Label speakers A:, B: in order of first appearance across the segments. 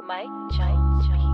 A: Mike Jones Beats.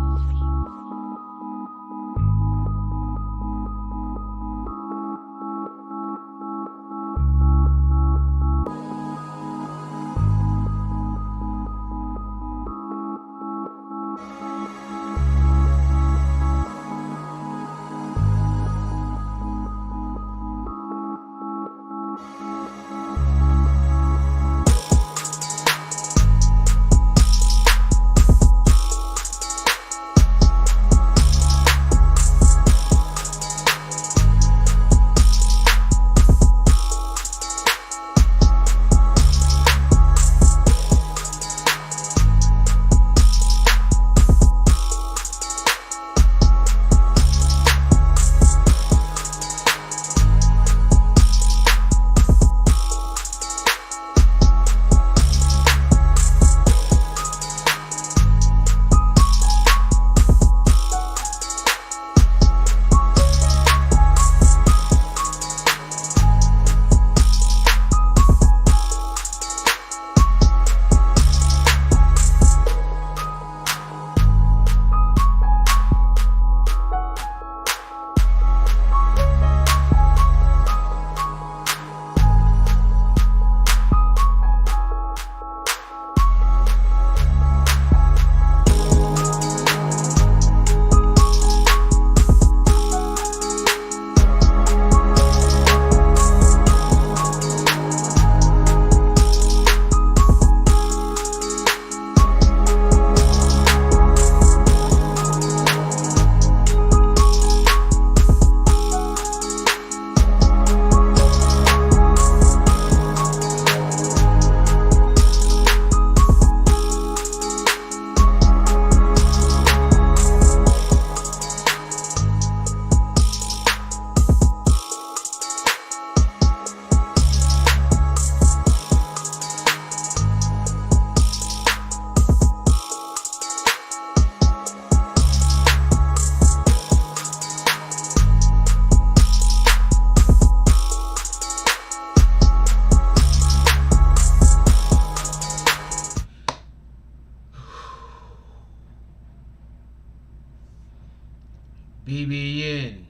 B: BBNNETWORK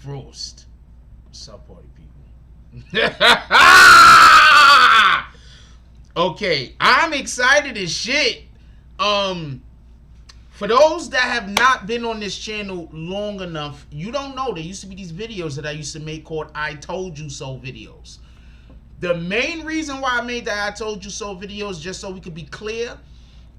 B: FROST. What's up, party people? Okay, I'm excited as shit. For those that have not been on this channel long enough, you don't know there used to be these videos that I used to make called I Told You So videos. The main reason why I made the I Told You So videos, just so we could be clear,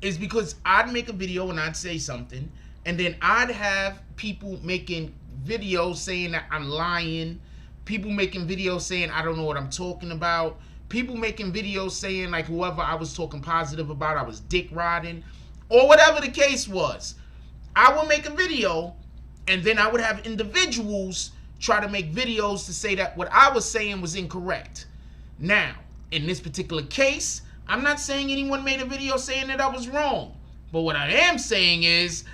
B: is because I'd make a video and I'd say something, and then I'd have people making videos saying that I'm lying, people making videos saying I don't know what I'm talking about, people making videos saying like whoever I was talking positive about, I was dick riding, or whatever the case was. I would make a video, and then I would have individuals try to make videos to say that what I was saying was incorrect. Now, in this particular case, I'm not saying anyone made a video saying that I was wrong. But what I am saying is,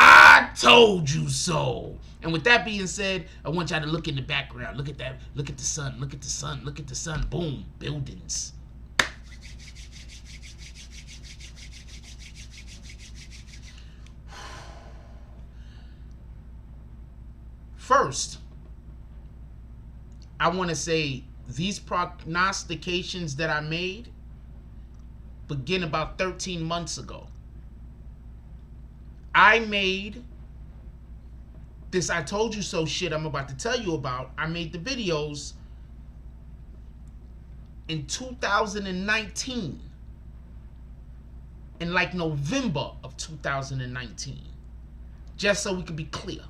B: I told you so. And with that being said, I want y'all to look in the background. Look at that. Look at the sun. Look at the sun. Look at the sun. Boom. Buildings. First, I want to say these prognostications that I made begin about 13 months ago. I made this I told you so shit I'm about to tell you about. I made the videos in 2019, in like November of 2019, just so we could be clear.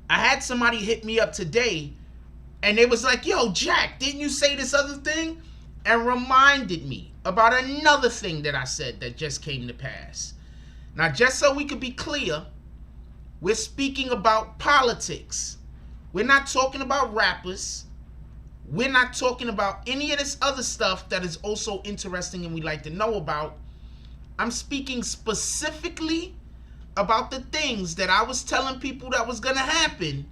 B: I had somebody hit me up today and they was like, yo, Jack, didn't you say this other thing? And reminded me about another thing that I said that just came to pass. Now, just so we could be clear, we're speaking about politics. We're not talking about rappers. We're not talking about any of this other stuff that is also interesting and we like to know about. I'm speaking specifically about the things that I was telling people that was going to happen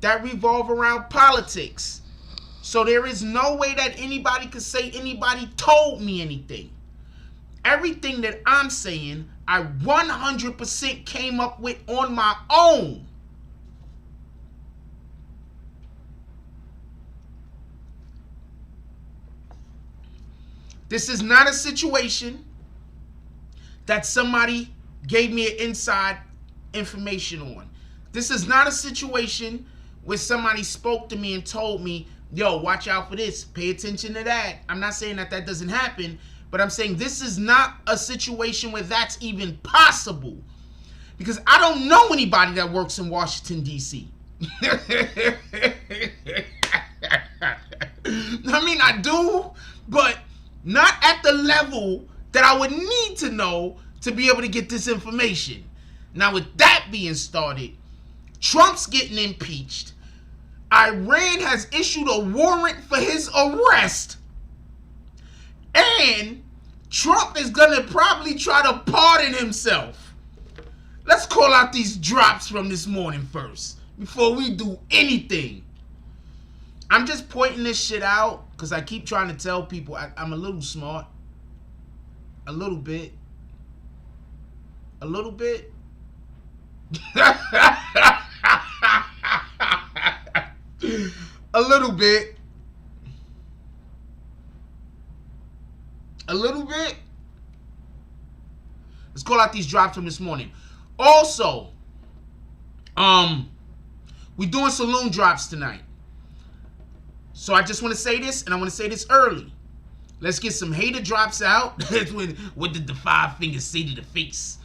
B: that revolve around politics. So there is no way that anybody could say anybody told me anything. Everything that I'm saying, I 100% came up with on my own. This is not a situation that somebody gave me an inside information on. This is not a situation where somebody spoke to me and told me, yo, watch out for this, pay attention to that. I'm not saying that that doesn't happen, but I'm saying this is not a situation where that's even possible. Because I don't know anybody that works in Washington, D.C. I mean, I do, but not at the level that I would need to know to be able to get this information. Now, with that being started, Trump's getting impeached. Iran has issued a warrant for his arrest. And Trump is going to probably try to pardon himself. Let's call out these drops from this morning first, before we do anything. I'm just pointing this shit out because I keep trying to tell people I'm a little smart. A little bit. A little bit. A little bit. A little bit. Let's call out these drops from this morning. Also, we're doing saloon drops tonight. So I just want to say this, and I want to say this early. Let's get some hater drops out. What did the 5 fingers say to the face?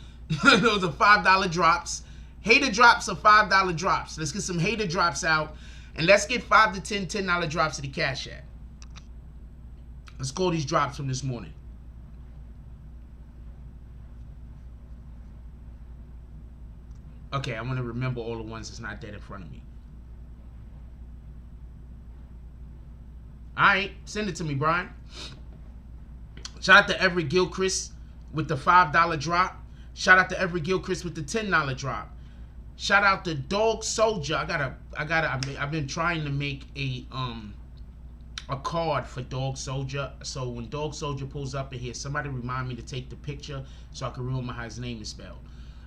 B: Those are $5 drops. Hater drops are $5 drops. Let's get some hater drops out. And let's get 5 to 10 $10 drops to the Cash App. Let's call these drops from this morning. Okay, I want to remember all the ones that's not dead in front of me. Alright, send it to me, Brian. Shout out to Everett Gilchrist with the $5 drop. Shout out to Everett Gilchrist with the $10 drop. Shout out to Dog Soldier. I've been trying to make a card for Dog Soldier. So when Dog Soldier pulls up in here, somebody remind me to take the picture so I can remember how his name is spelled.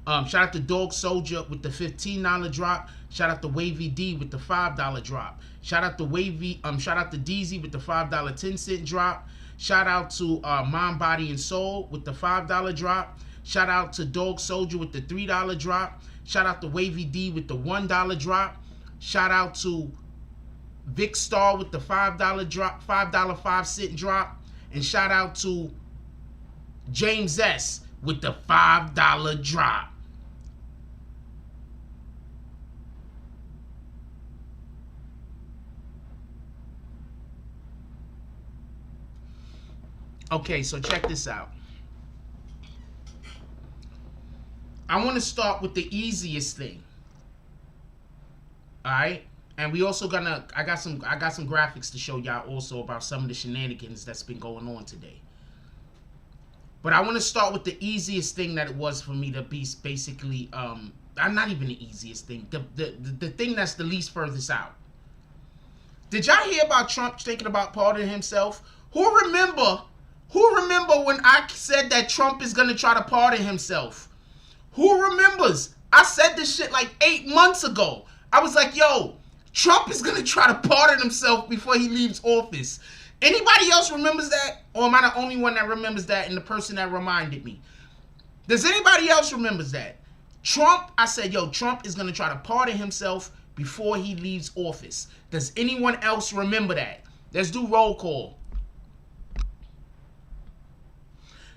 B: Shout out to Dog Soldier with the $15 drop. Shout out to Wavy D with the $5 drop. Shout out to shout out to DZ with the $5 10-cent drop. Shout out to Mind, Body, and Soul with the $5 drop. Shout out to Dog Soldier with the $3 drop. Shout out to Wavy D with the $1 drop. Shout out to Vic Star with the $5 drop, $5 5-cent drop. And shout out to James S with the $5 drop. Okay, so check this out. I want to start with the easiest thing. All right, and we also I got some graphics to show y'all also about some of the shenanigans that's been going on today. But I want to start with the easiest thing that it was for me to be basically not even the easiest thing, the thing that's the least furthest out. Did y'all hear about Trump thinking about pardoning himself? Who remember when I said that Trump is gonna try to pardon himself? Who remembers? I said this shit like 8 months ago. I was like, yo, Trump is gonna try to pardon himself before he leaves office. Anybody else remembers that? Or am I the only one that remembers that and the person that reminded me? Does anybody else remembers that? Trump, I said, yo, Trump is gonna try to pardon himself before he leaves office. Does anyone else remember that? Let's do roll call.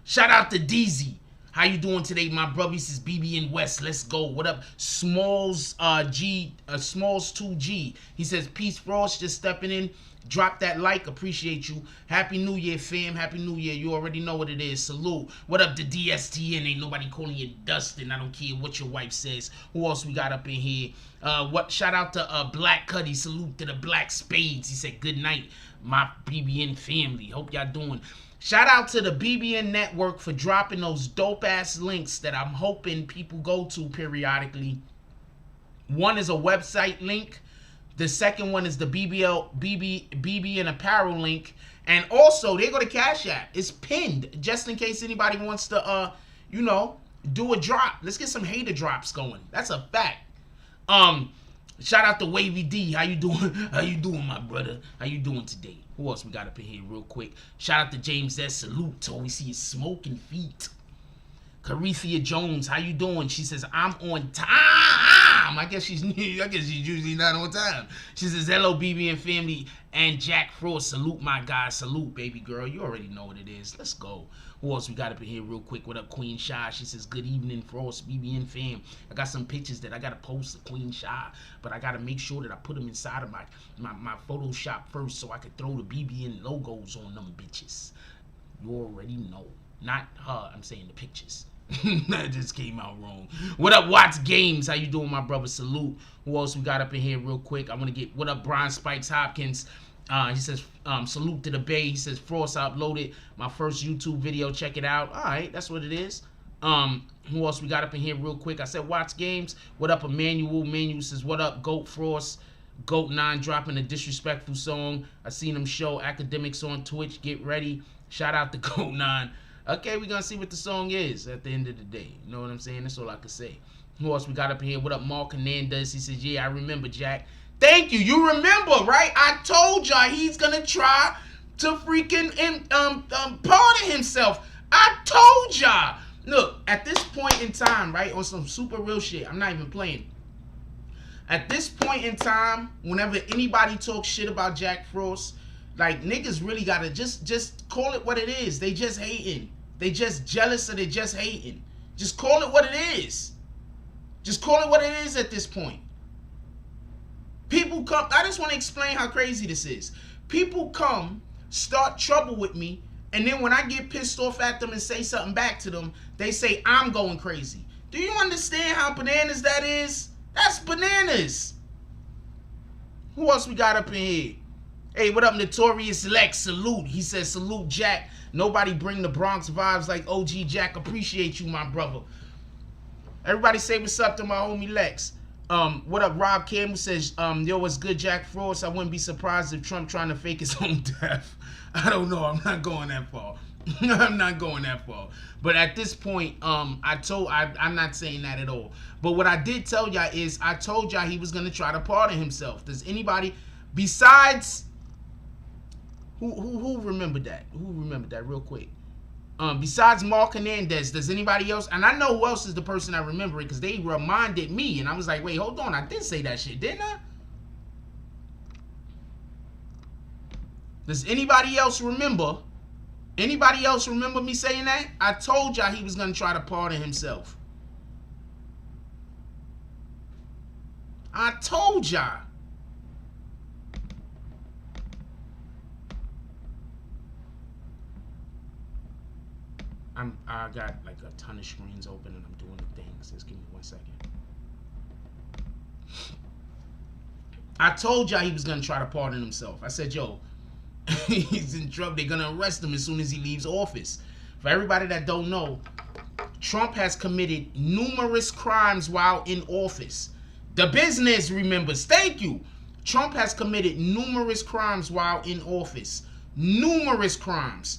B: Shout out to DZ. How you doing today, my brother? This is BBN West. Let's go. What up? Smalls Smalls 2G. He says, peace, Frost. Just stepping in. Drop that like. Appreciate you. Happy New Year, fam. Happy New Year. You already know what it is. Salute. What up to DSTN? Ain't nobody calling you Dustin. I don't care what your wife says. Who else we got up in here? Shout out to Black Cuddy. Salute to the Black Spades. He said, good night, my BBN family. Hope y'all doing. Shout out to the BBN Network for dropping those dope-ass links that I'm hoping people go to periodically. One is a website link The second one is the BBN apparel link. And also, they go to Cash App. It's pinned, just in case anybody wants to, you know, do a drop. Let's get some hater drops going. That's a fact. Shout out to Wavy D. How you doing? How you doing, my brother? How you doing today? Who else we got up in here real quick? Shout out to James S. Salute. To always see his smoking feet. Carithia Jones, how you doing? She says, I'm on time. I guess she's usually not on time. She says, hello, BBN family and Jack Frost. Salute, my guy. Salute, baby girl. You already know what it is. Let's go. Who else we got up in here real quick? What up, Queen Shy? She says, good evening, Frost, BBN fam. I got some pictures that I got to post of Queen Shy, but I got to make sure that I put them inside of my Photoshop first so I could throw the BBN logos on them bitches. You already know. Not her, I'm saying the pictures. That just came out wrong. What up, Watts Games? How you doing, my brother? Salute. Who else we got up in here real quick? I want to get, what up, Brian Spikes Hopkins? He says, salute to the Bay. He says, Frost, I uploaded my first YouTube video. Check it out. All right, that's what it is. Who else we got up in here real quick? I said, Watts Games. What up, Emmanuel? Emmanuel says, what up, Goat Frost? Goat 9 dropping a disrespectful song. I seen him show academics on Twitch. Get ready. Shout out to Goat 9. Okay, we're going to see what the song is at the end of the day. You know what I'm saying? That's all I can say. Who else we got up in here? What up, Mark Hernandez? He says, yeah, I remember, Jack. Thank you. You remember, right? I told y'all he's going to try to freaking pardon himself. I told y'all. Look, at this point in time, right, on some super real shit, I'm not even playing. At this point in time, whenever anybody talks shit about Jack Frost, like, niggas really gotta just call it what it is. They just hating. They just jealous or they just hating. Just call it what it is. Just call it what it is at this point. People come, I just want to explain how crazy this is. People come, start trouble with me, and then when I get pissed off at them and say something back to them, they say I'm going crazy. Do you understand how bananas that is? That's bananas. Who else we got up in here? Hey, what up, Notorious Lex? Salute. He says, salute, Jack. Nobody bring the Bronx vibes like OG Jack. Appreciate you, my brother. Everybody say what's up to my homie Lex. What up, Rob Campbell says, yo, what's good, Jack Frost? I wouldn't be surprised if Trump trying to fake his own death. I don't know. I'm not going that far. I'm not going that far. But at this point, I'm not saying that at all. But what I did tell y'all is, I told y'all he was going to try to pardon himself. Does anybody, besides... Who remembered that? Who remembered that real quick? Besides Mark Hernandez, does anybody else? And I know who else is the person I remember it because they reminded me, and I was like, wait, hold on, I did say that shit, didn't I? Does anybody else remember? Anybody else remember me saying that? I told y'all he was gonna try to pardon himself. I told y'all. I got like a ton of screens open and I'm doing the things. Just give me 1 second. I told y'all he was gonna try to pardon himself. I said, yo, he's in trouble. They're gonna arrest him as soon as he leaves office. For everybody that don't know, Trump has committed numerous crimes while in office. The business remembers. Thank you. Trump has committed numerous crimes while in office. Numerous crimes.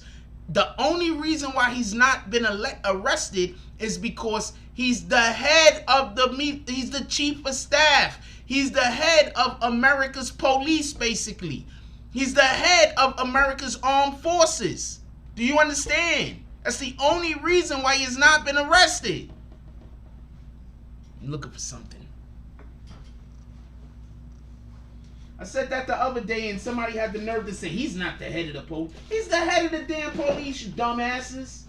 B: The only reason why he's not been arrested is because he's the head of he's the chief of staff. He's the head of America's police, basically. He's the head of America's armed forces. Do you understand? That's the only reason why he's not been arrested. I'm looking for something. I said that the other day and somebody had the nerve to say he's not the head of the police. He's the head of the damn police, you dumbasses.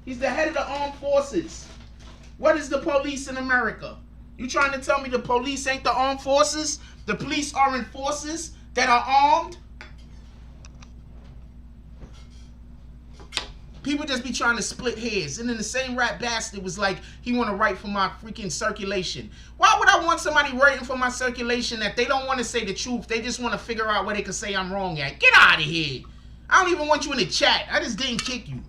B: He's the head of the armed forces. What is the police in America? You trying to tell me the police ain't the armed forces? The police aren't forces that are armed? People just be trying to split hairs. And then the same rat bastard was like, he want to write for my freaking circulation. Why would I want somebody writing for my circulation that they don't want to say the truth? They just want to figure out where they can say I'm wrong at. Get out of here. I don't even want you in the chat. I just didn't kick you.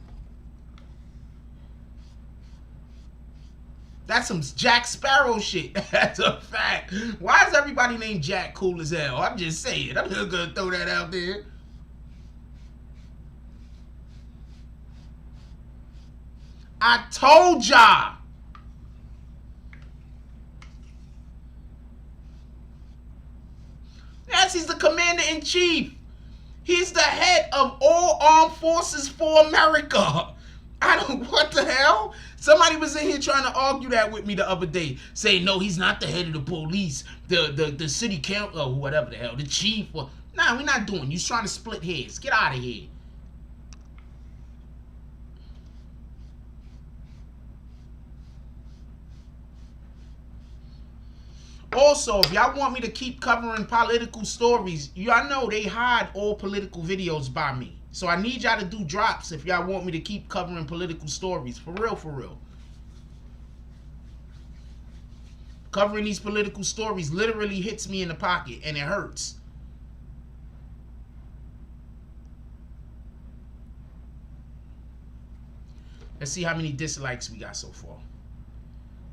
B: That's some Jack Sparrow shit. That's a fact. Why is everybody named Jack cool as hell? I'm just saying. I'm just gonna throw that out there. I told y'all. Yes, he's the commander-in-chief. He's the head of all armed forces for America. What the hell? Somebody was in here trying to argue that with me the other day, saying, no, he's not the head of the police, the city council, or whatever the hell, the chief. Nah, we're not doing. You're trying to split hairs. Get out of here. Also, if y'all want me to keep covering political stories, y'all know they hide all political videos by me. So I need y'all to do drops if y'all want me to keep covering political stories. For real, for real. Covering these political stories literally hits me in the pocket and it hurts. Let's see how many dislikes we got so far.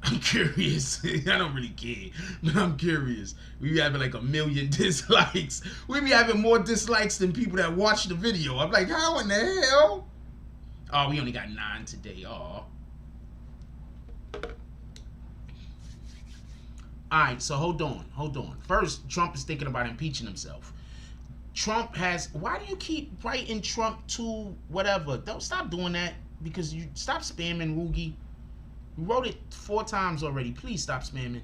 B: I'm curious. I don't really care. But I'm curious. We be having like 1 million dislikes. We be having more dislikes than people that watch the video. I'm like, how in the hell? Oh, we only got 9 today. Oh. Alright, so hold on. Hold on. First, Trump is thinking about impeaching himself. Trump has... Why do you keep writing Trump to whatever? Don't stop doing that. Because you... Stop spamming, Rugi. You wrote it 4 times already. Please stop spamming.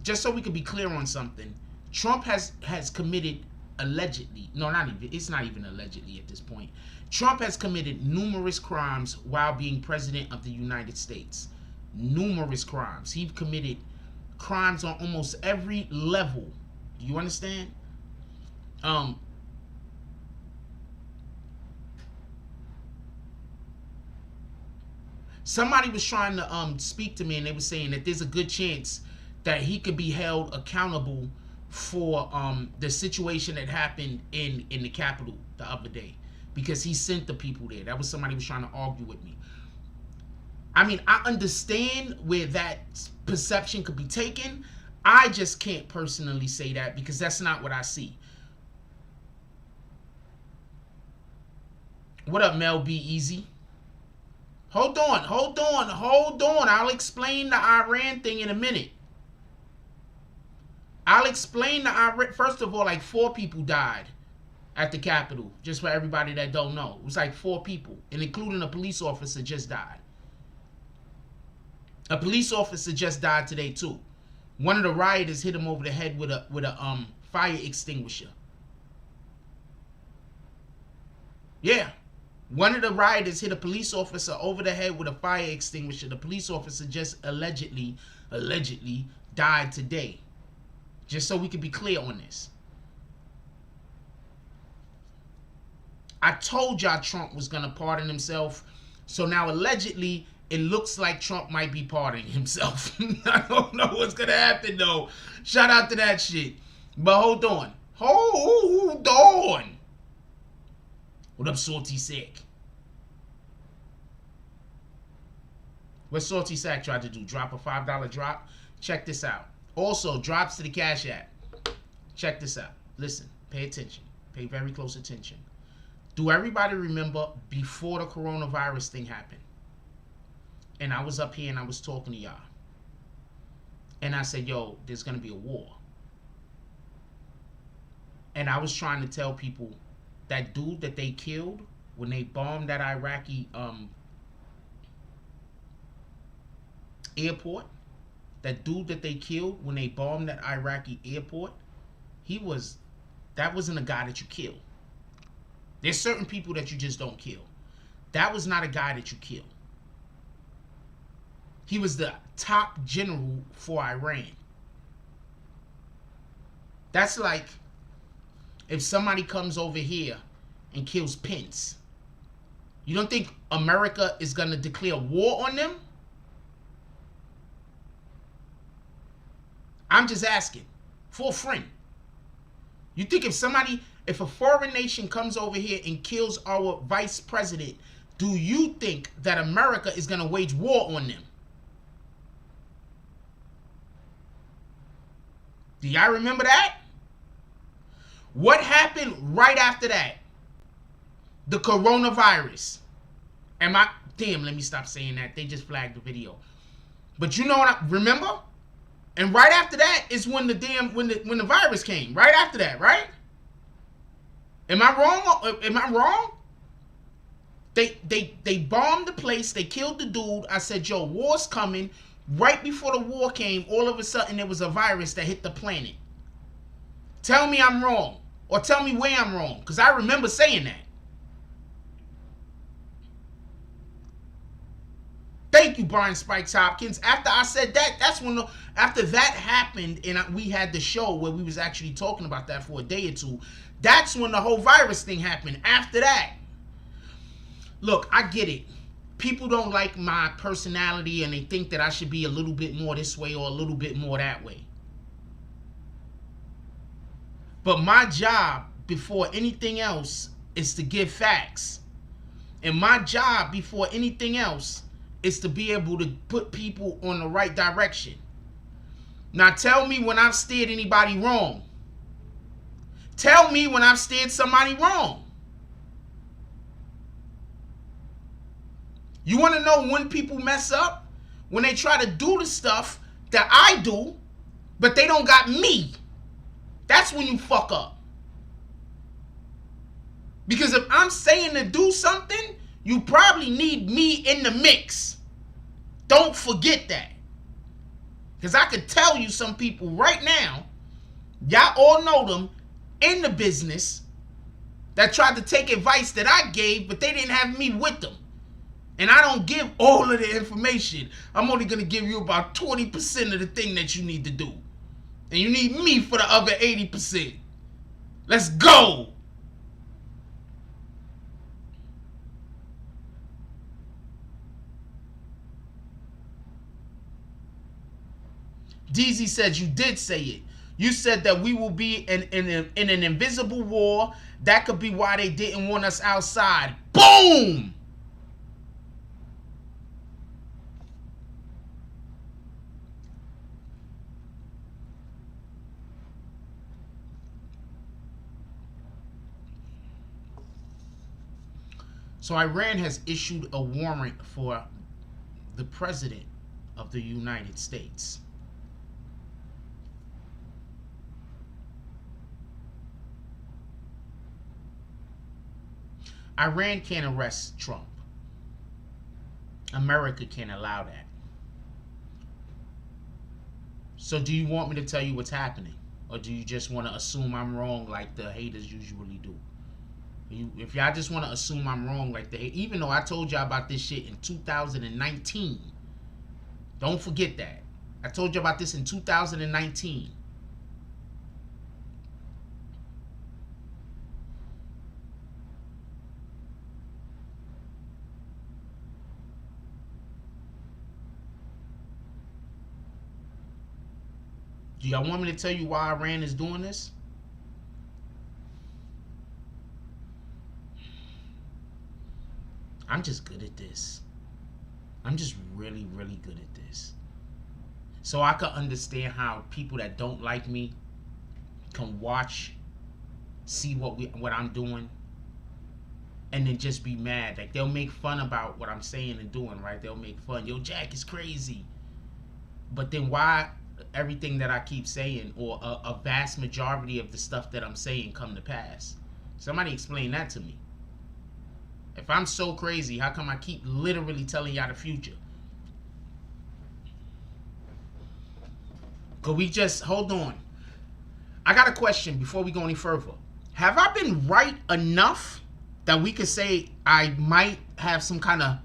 B: Just so we could be clear on something. Trump has committed allegedly. No, not even. It's not even allegedly at this point. Trump has committed numerous crimes while being president of the United States. Numerous crimes. He committed crimes on almost every level. Do you understand? Somebody was trying to speak to me, and they were saying that there's a good chance that he could be held accountable for the situation that happened in the Capitol the other day, because he sent the people there. That was somebody was trying to argue with me. I mean, I understand where that perception could be taken. I just can't personally say that because that's not what I see. What up, Mel B. Easy? Hold on, hold on, hold on. I'll explain the Iran thing in a minute. I'll explain the Iran. First of all, like 4 people died at the Capitol. Just for everybody that don't know. It was like 4 people, and including a police officer just died. A police officer just died today too. One of the rioters hit him over the head with a fire extinguisher. Yeah. One of the rioters hit a police officer over the head with a fire extinguisher. The police officer just allegedly died today. Just so we can be clear on this. I told y'all Trump was going to pardon himself. So now allegedly, it looks like Trump might be pardoning himself. I don't know what's going to happen though. Shout out to that shit. But hold on. Hold on. What up, Salty Sack? What Salty Sack tried to do? Drop a $5 drop? Check this out. Also, drops to the Cash App. Check this out. Listen, pay attention. Pay very close attention. Do everybody remember before the coronavirus thing happened? And I was up here and I was talking to y'all. And I said, yo, there's going to be a war. And I was trying to tell people that dude that they killed when they bombed that Iraqi airport, that dude that they killed when they bombed that Iraqi airport, that wasn't a guy that you kill. There's certain people that you just don't kill. That was not a guy that you kill. He was the top general for Iran. That's like if somebody comes over here and kills Pence. You don't think America is going to declare war on them? I'm just asking for a friend. You think if a foreign nation comes over here and kills our vice president, Do you think that America is going to wage war on them? Do y'all remember that? What happened right after that? The coronavirus. Damn, let me stop saying that. They just flagged the video. But you know what remember? And right after that is when the virus came. Right after that, right? Am I wrong? Am I wrong? They bombed the place. They killed the dude. I said, yo, war's coming. Right before the war came, all of a sudden there was a virus that hit the planet. Tell me I'm wrong. Or tell me where I'm wrong. Because I remember saying that. Thank you, Brian Spikes Hopkins. After I said that, that's when after that happened and we had the show where we was actually talking about that for a day or two, that's when the whole virus thing happened. After that. Look, I get it. People don't like my personality and they think that I should be a little bit more this way or a little bit more that way. But my job before anything else is to give facts. And my job before anything else is to be able to put people on the right direction. Now tell me when I've steered anybody wrong. Tell me when I've steered somebody wrong. You want to know when people mess up? When they try to do the stuff that I do, but they don't got me. That's when you fuck up. Because if I'm saying to do something, you probably need me in the mix. Don't forget that. Because I could tell you some people right now, y'all all know them in the business that tried to take advice that I gave, but they didn't have me with them. And I don't give all of the information. I'm only going to give you about 20% of the thing that you need to do. And you need me for the other 80%. Let's go. DZ says you did say it. You said that we will be in an invisible war. That could be why they didn't want us outside. Boom! So Iran has issued a warrant for the President of the United States. Iran can't arrest Trump. America can't allow that. So do you want me to tell you what's happening? Or do you just want to assume I'm wrong like the haters usually do? If y'all just want to assume I'm wrong like even though I told y'all about this shit in 2019. Don't forget that. I told you about this in 2019. Do y'all want me to tell you why Iran is doing this? I'm just good at this. I'm just really, really good at this. So I can understand how people that don't like me can watch, see what I'm doing, and then just be mad. Like they'll make fun about what I'm saying and doing, right? They'll make fun. Yo, Jack is crazy. But then why everything that I keep saying, or a vast majority of the stuff that I'm saying, come to pass? Somebody explain that to me. If I'm so crazy, how come I keep literally telling y'all the future? Could we just, hold on. I got a question before we go any further. Have I been right enough that we could say I might have some kind of,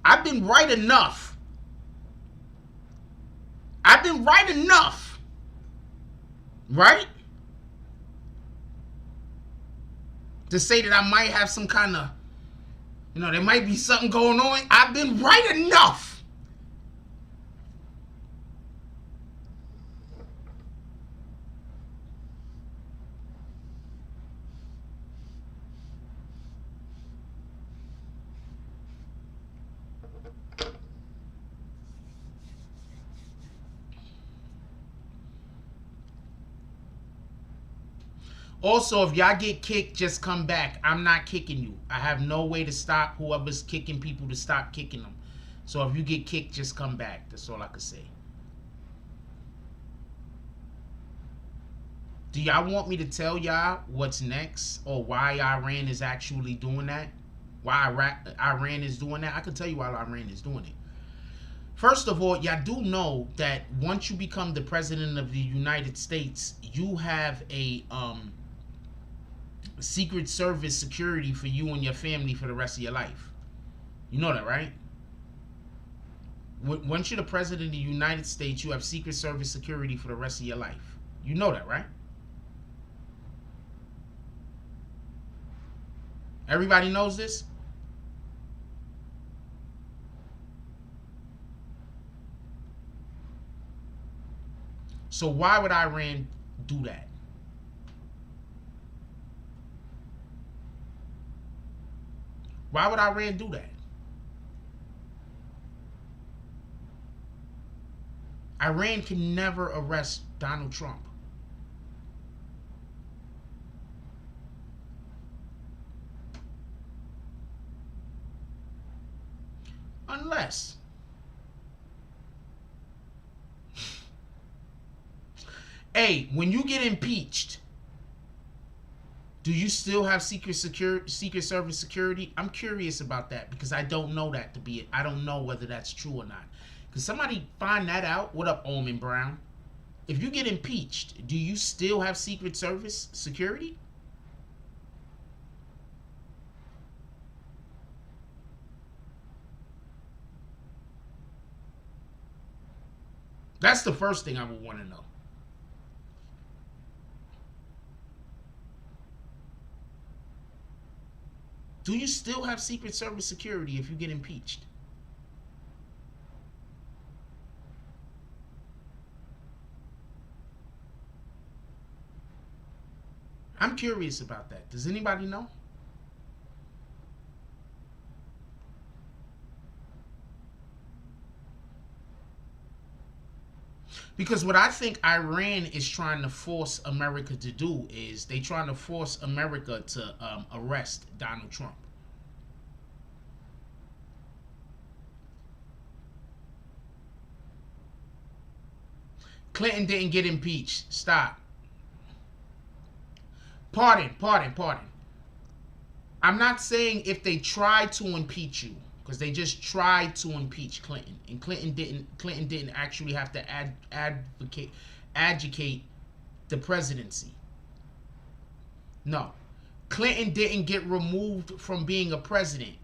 B: I've been right enough. I've been right enough. Right? To say that I might have some kind of, there might be something going on. I've been right enough. Also, if y'all get kicked, just come back. I'm not kicking you. I have no way to stop whoever's kicking people to stop kicking them. So if you get kicked, just come back. That's all I can say. Do y'all want me to tell y'all what's next, or why Iran is actually doing that? Why Iran is doing that? I can tell you why Iran is doing it. First of all, y'all do know that once you become the president of the United States, you have a Secret Service security for you and your family for the rest of your life. You know that, right? Once you're the president of the United States, you have Secret Service security for the rest of your life. You know that, right? Everybody knows this? So why would Iran do that? Why would Iran do that? Iran can never arrest Donald Trump. Unless hey, when you get impeached, do you still have Secret Service security? I'm curious about that because I don't know that to be it. I don't know whether that's true or not. Could somebody find that out? What up, Omen Brown? If you get impeached, do you still have Secret Service security? That's the first thing I would want to know. Do you still have Secret Service security if you get impeached? I'm curious about that. Does anybody know? Because what I think Iran is trying to force America to do is they're trying to force America to arrest Donald Trump. Clinton didn't get impeached. Stop. Pardon. I'm not saying if they tried to impeach you, because they just tried to impeach Clinton, and Clinton didn't actually have to adjudicate the presidency. No, Clinton didn't get removed from being a president.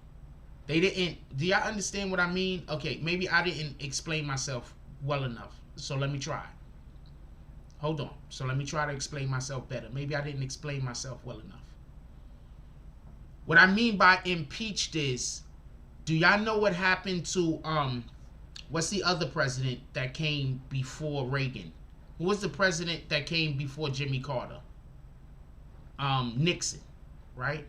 B: They didn't. Do y'all understand what I mean? Okay, maybe I didn't explain myself well enough, so let me try. Hold on. So let me try to explain myself better. Maybe I didn't explain myself well enough. What I mean by impeached is, do y'all know what happened to what's the other president that came before Reagan? Who was the president that came before Jimmy Carter? Nixon, right?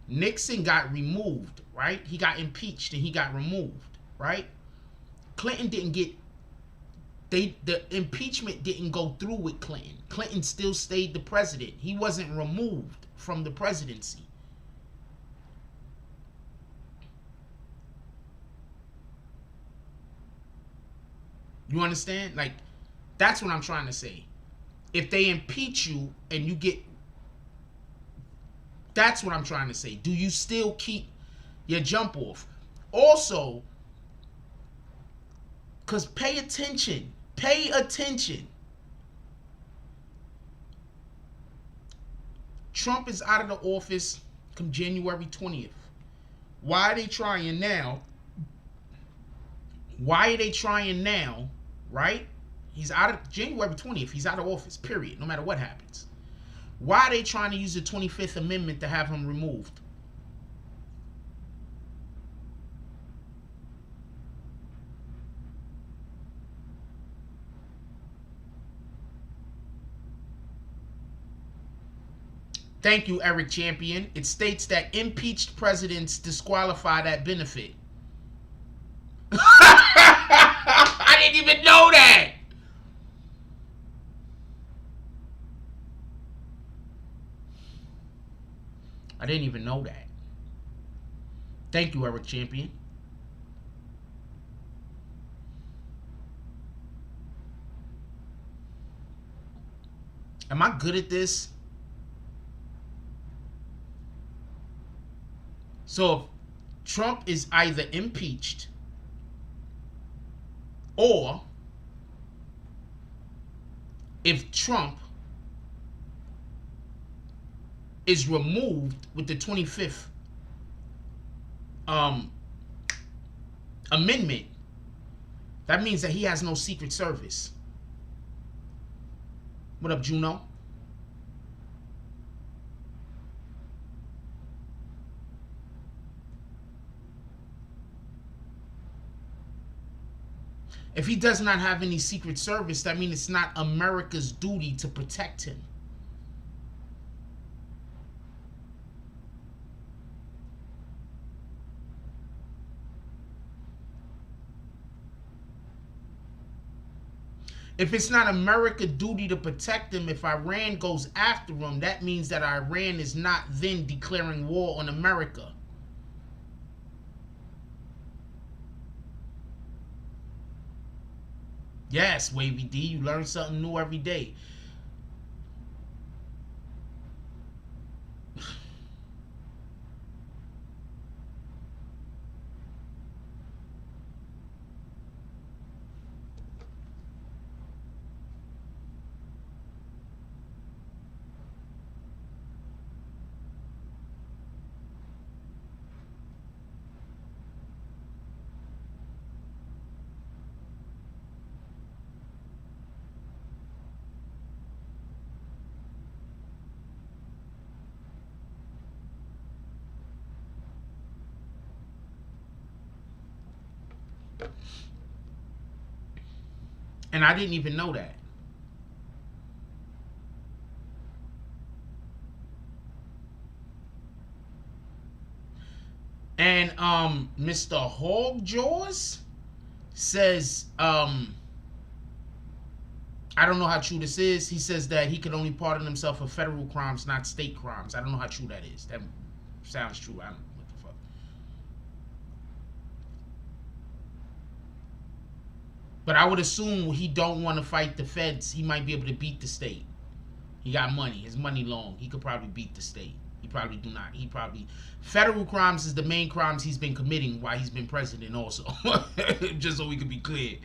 B: Nixon got removed, right? He got impeached and he got removed, right? Clinton didn't get the impeachment didn't go through with Clinton. Clinton still stayed the president. He wasn't removed from the presidency. You understand? Like, that's what I'm trying to say. If they impeach you and you get... That's what I'm trying to say. Do you still keep your jump off? Also, because pay attention. Pay attention. Trump is out of the office come January 20th. Why are they trying now? Why are they trying now? Right? He's out of January 20th. He's out of office, period. No matter what happens. Why are they trying to use the 25th Amendment to have him removed? Thank you, Eric Champion. It states that impeached presidents disqualify that benefit. I didn't even know that. I didn't even know that. Thank you, Eric Champion. Am I good at this? So if Trump is either impeached or if Trump is removed with the 25th amendment, that means that he has no Secret Service. What up, Juno? If he does not have any Secret Service, that means it's not America's duty to protect him. If it's not America's duty to protect him, if Iran goes after him, that means that Iran is not then declaring war on America. Yes, Wavy D, you learn something new every day. And I didn't even know that. And Mr. Hogjaws says, I don't know how true this is. He says that he could only pardon himself for federal crimes, not state crimes. I don't know how true that is. That sounds true. I don't know what the fuck. But I would assume he don't want to fight the feds. He might be able to beat the state. He got money. His money long. He could probably beat the state. He probably do not. He probably... Federal crimes is the main crimes he's been committing while he's been president also. Just so we could be clear.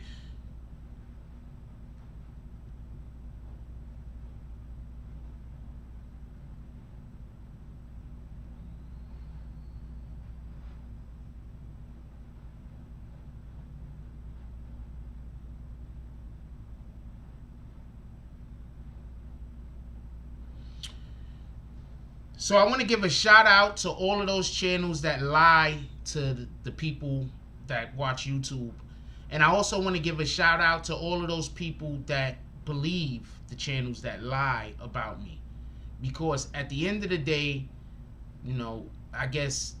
B: So I want to give a shout out to all of those channels that lie to the people that watch YouTube. And I also want to give a shout out to all of those people that believe the channels that lie about me. Because at the end of the day, you know, I guess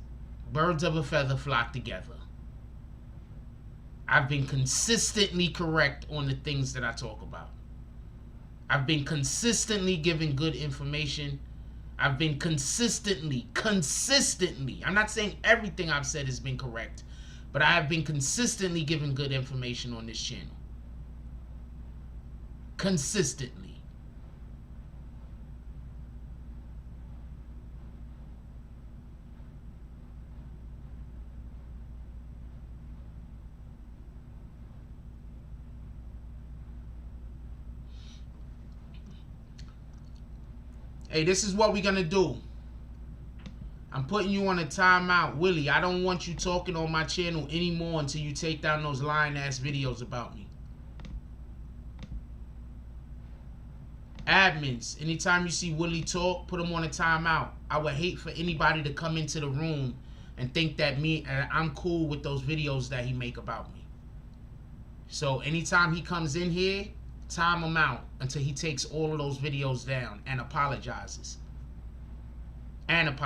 B: birds of a feather flock together. I've been consistently correct on the things that I talk about. I've been consistently giving good information. I've been consistently, I'm not saying everything I've said has been correct, but I have been consistently giving good information on this channel. Consistently. Hey, this is what we're going to do. I'm putting you on a timeout. Willie, I don't want you talking on my channel anymore until you take down those lying-ass videos about me. Admins, anytime you see Willie talk, put him on a timeout. I would hate for anybody to come into the room and think that I'm cool with those videos that he make about me. So anytime he comes in here, time him out until he takes all of those videos down and apologizes. I don't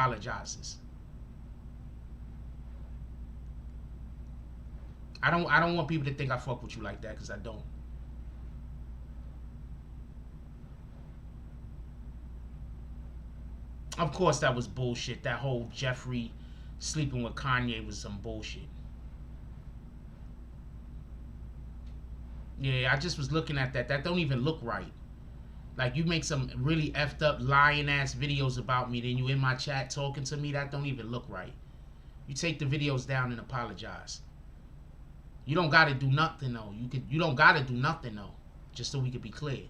B: want people to think I fuck with you like that, because I don't. Of course, that was bullshit. That whole Jeffrey sleeping with Kanye was some bullshit. Yeah, I just was looking at that. That don't even look right. Like, you make some really effed up lying ass videos about me, then you in my chat talking to me. That don't even look right. You take the videos down and apologize. You don't gotta do nothing though. You don't gotta do nothing though. Just so we could be clear.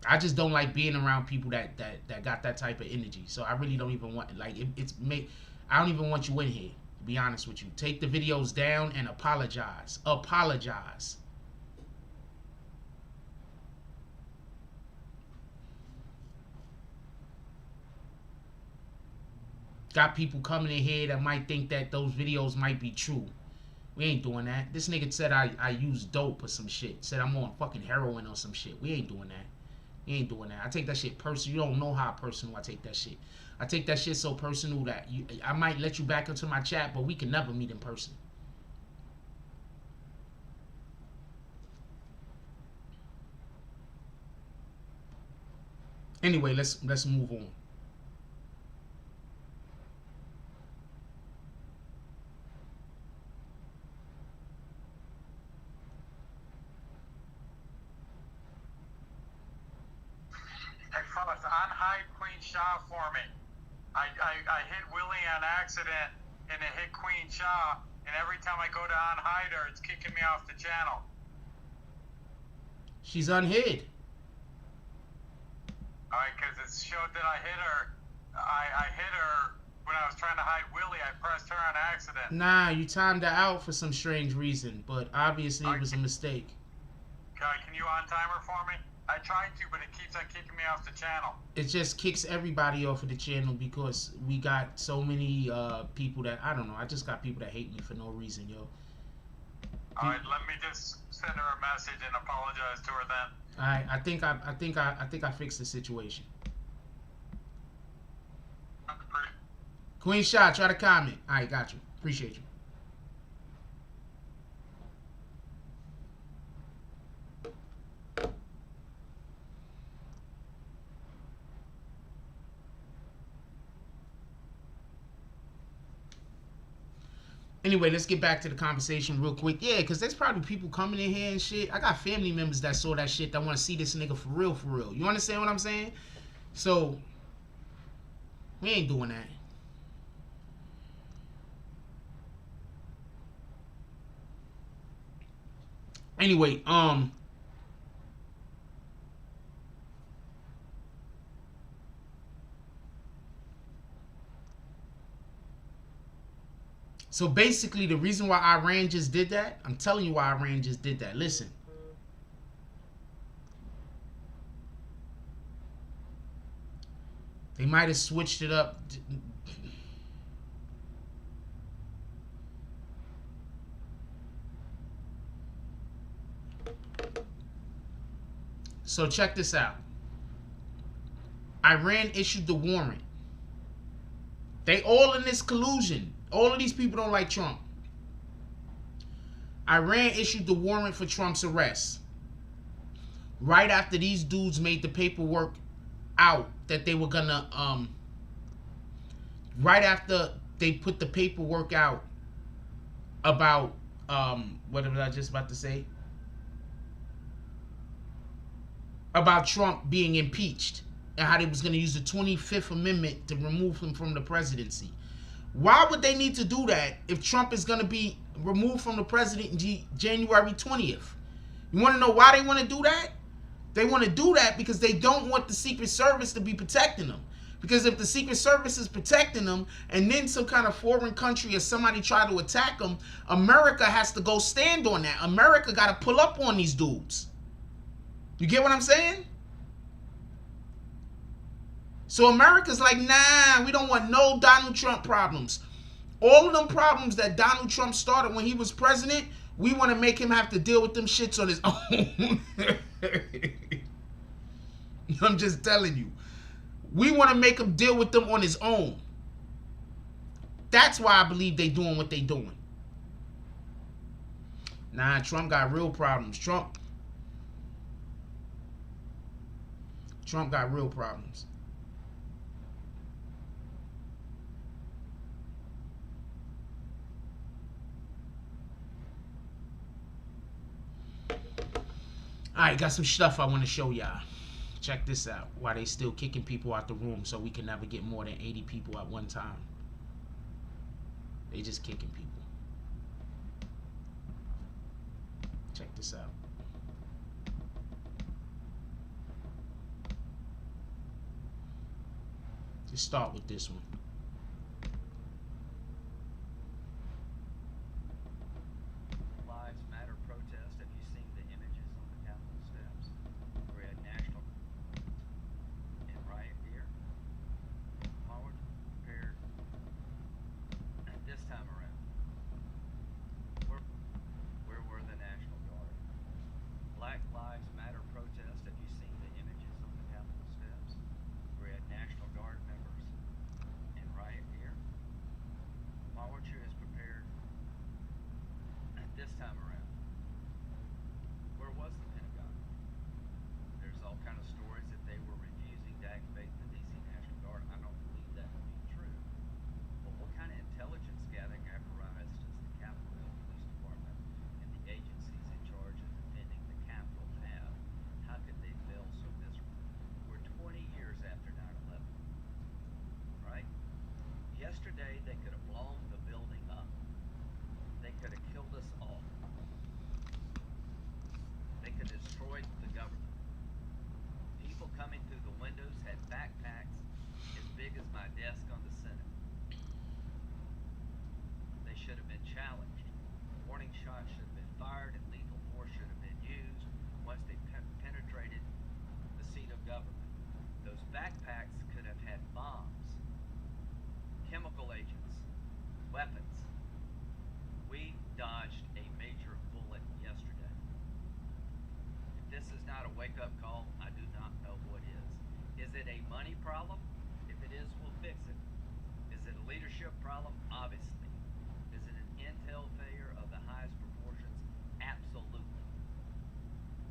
B: I just don't like being around people that got that type of energy. So I really don't even want, like, I don't even want you in here, to be honest with you. Take the videos down and apologize. Apologize. Got people coming in here that might think that those videos might be true. We ain't doing that. This nigga said I use dope or some shit. Said I'm on fucking heroin or some shit. We ain't doing that. We ain't doing that. I take that shit personal. You don't know how personal I take that shit. I take that shit so personal that I might let you back into my chat, but we can never meet in person. Anyway, let's move on.
A: For me, I hit Willie on accident and it hit Queen Shah, and every time I go to unhide her, it's kicking me off the channel.
B: She's unhid.
A: Alright, because it showed that I hit her. I hit her when I was trying to hide Willie. I pressed her on accident.
B: Nah, you timed her out for some strange reason, but obviously it was a mistake.
A: Can you on-time her for me? I tried to, but it keeps on kicking me off the channel.
B: It just kicks everybody off of the channel because we got so many people that, I don't know, I just got people that hate me for no reason, yo.
A: Alright, let me just send her a message and apologize to her then.
B: Alright, I think I fixed the situation. Queen Shot, try to comment. Alright, got you. Appreciate you. Anyway, let's get back to the conversation real quick. Yeah, because there's probably people coming in here and shit. I got family members that saw that shit that want to see this nigga for real, for real. You understand what I'm saying? So, we ain't doing that. Anyway, so basically, the reason why Iran just did that, I'm telling you why Iran just did that. Listen. They might have switched it up. So check this out. Iran issued the warrant. They all in this collusion. All of these people don't like Trump. Iran issued the warrant for Trump's arrest. Right after these dudes made the paperwork out that they were gonna, right after they put the paperwork out about, what was I just about to say? About Trump being impeached and how they was gonna use the 25th Amendment to remove him from the presidency. Why would they need to do that if Trump is going to be removed from the presidency January 20th? You want to know why they want to do that? They want to do that because they don't want the Secret Service to be protecting them. Because if the Secret Service is protecting them and then some kind of foreign country or somebody try to attack them, America has to go stand on that. America got to pull up on these dudes. You get what I'm saying? So America's like, nah, we don't want no Donald Trump problems. All of them problems that Donald Trump started when he was president, we want to make him have to deal with them shits on his own. I'm just telling you. We want to make him deal with them on his own. That's why I believe they doing what they doing. Nah, Trump got real problems. Trump Trump got real problems. Alright, got some stuff I want to show y'all. Check this out. Why they still kicking people out the room so we can never get more than 80 people at one time. They just kicking people. Check this out. Just start with this one.
C: Lives Matter protest. Have you seen the images on the Capitol steps? We had national and riot gear. Forward, prepared. This time around, where were the National Guard? Black Lives Matter protest. Have you seen the images on the Capitol steps? We had National Guard members in riot gear. Forward, you is prepared. This time around, where was the Pentagon? There's all kind of stories that they were refusing to activate the DC National Guard. I don't believe that to be true. But what kind of intelligence gathering apparatus does the Capitol Hill Police Department and the agencies in charge of defending the Capitol have? How could they fail so miserably? We're 20 years after 9/11, right? Yesterday they could have blown the building up. They could have killed us all. They could have destroyed the government. People coming through the windows had backpacks as big as my desk on the Senate. They should have been challenged. Warning shots should have been fired and lethal force should have been used once they penetrated the seat of government. Those backpacks could have had bombs, chemical agents, weapons. We dodged a major bullet yesterday. If this is not a wake-up call, I do not know what is. Is it a money problem? If it is, we'll fix it. Is it a leadership problem? Obviously. Is it an intel failure of the highest proportions? Absolutely.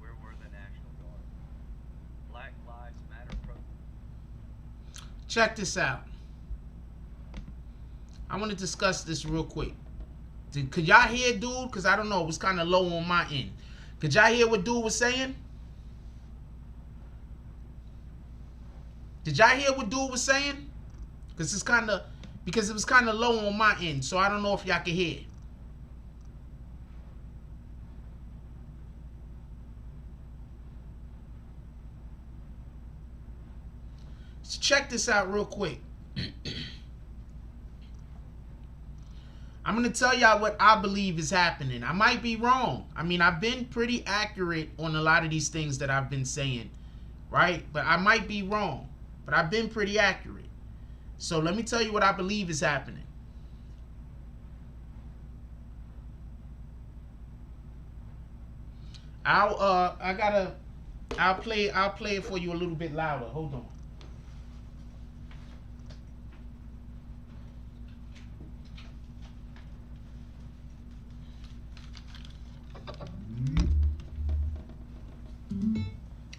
C: Where were the National Guard? Black Lives Matter
B: Check this out. I want to discuss this real quick. Could y'all hear dude? Because I don't know. It was kind of low on my end. Could y'all hear what dude was saying? Did y'all hear what dude was saying? Because it was kind of low on my end. So I don't know if y'all can hear. So check this out real quick. I'm going to tell y'all what I believe is happening. I might be wrong. I mean, I've been pretty accurate on a lot of these things that I've been saying, right? But I might be wrong. But I've been pretty accurate. So let me tell you what I believe is happening. I'll play it for you a little bit louder. Hold on.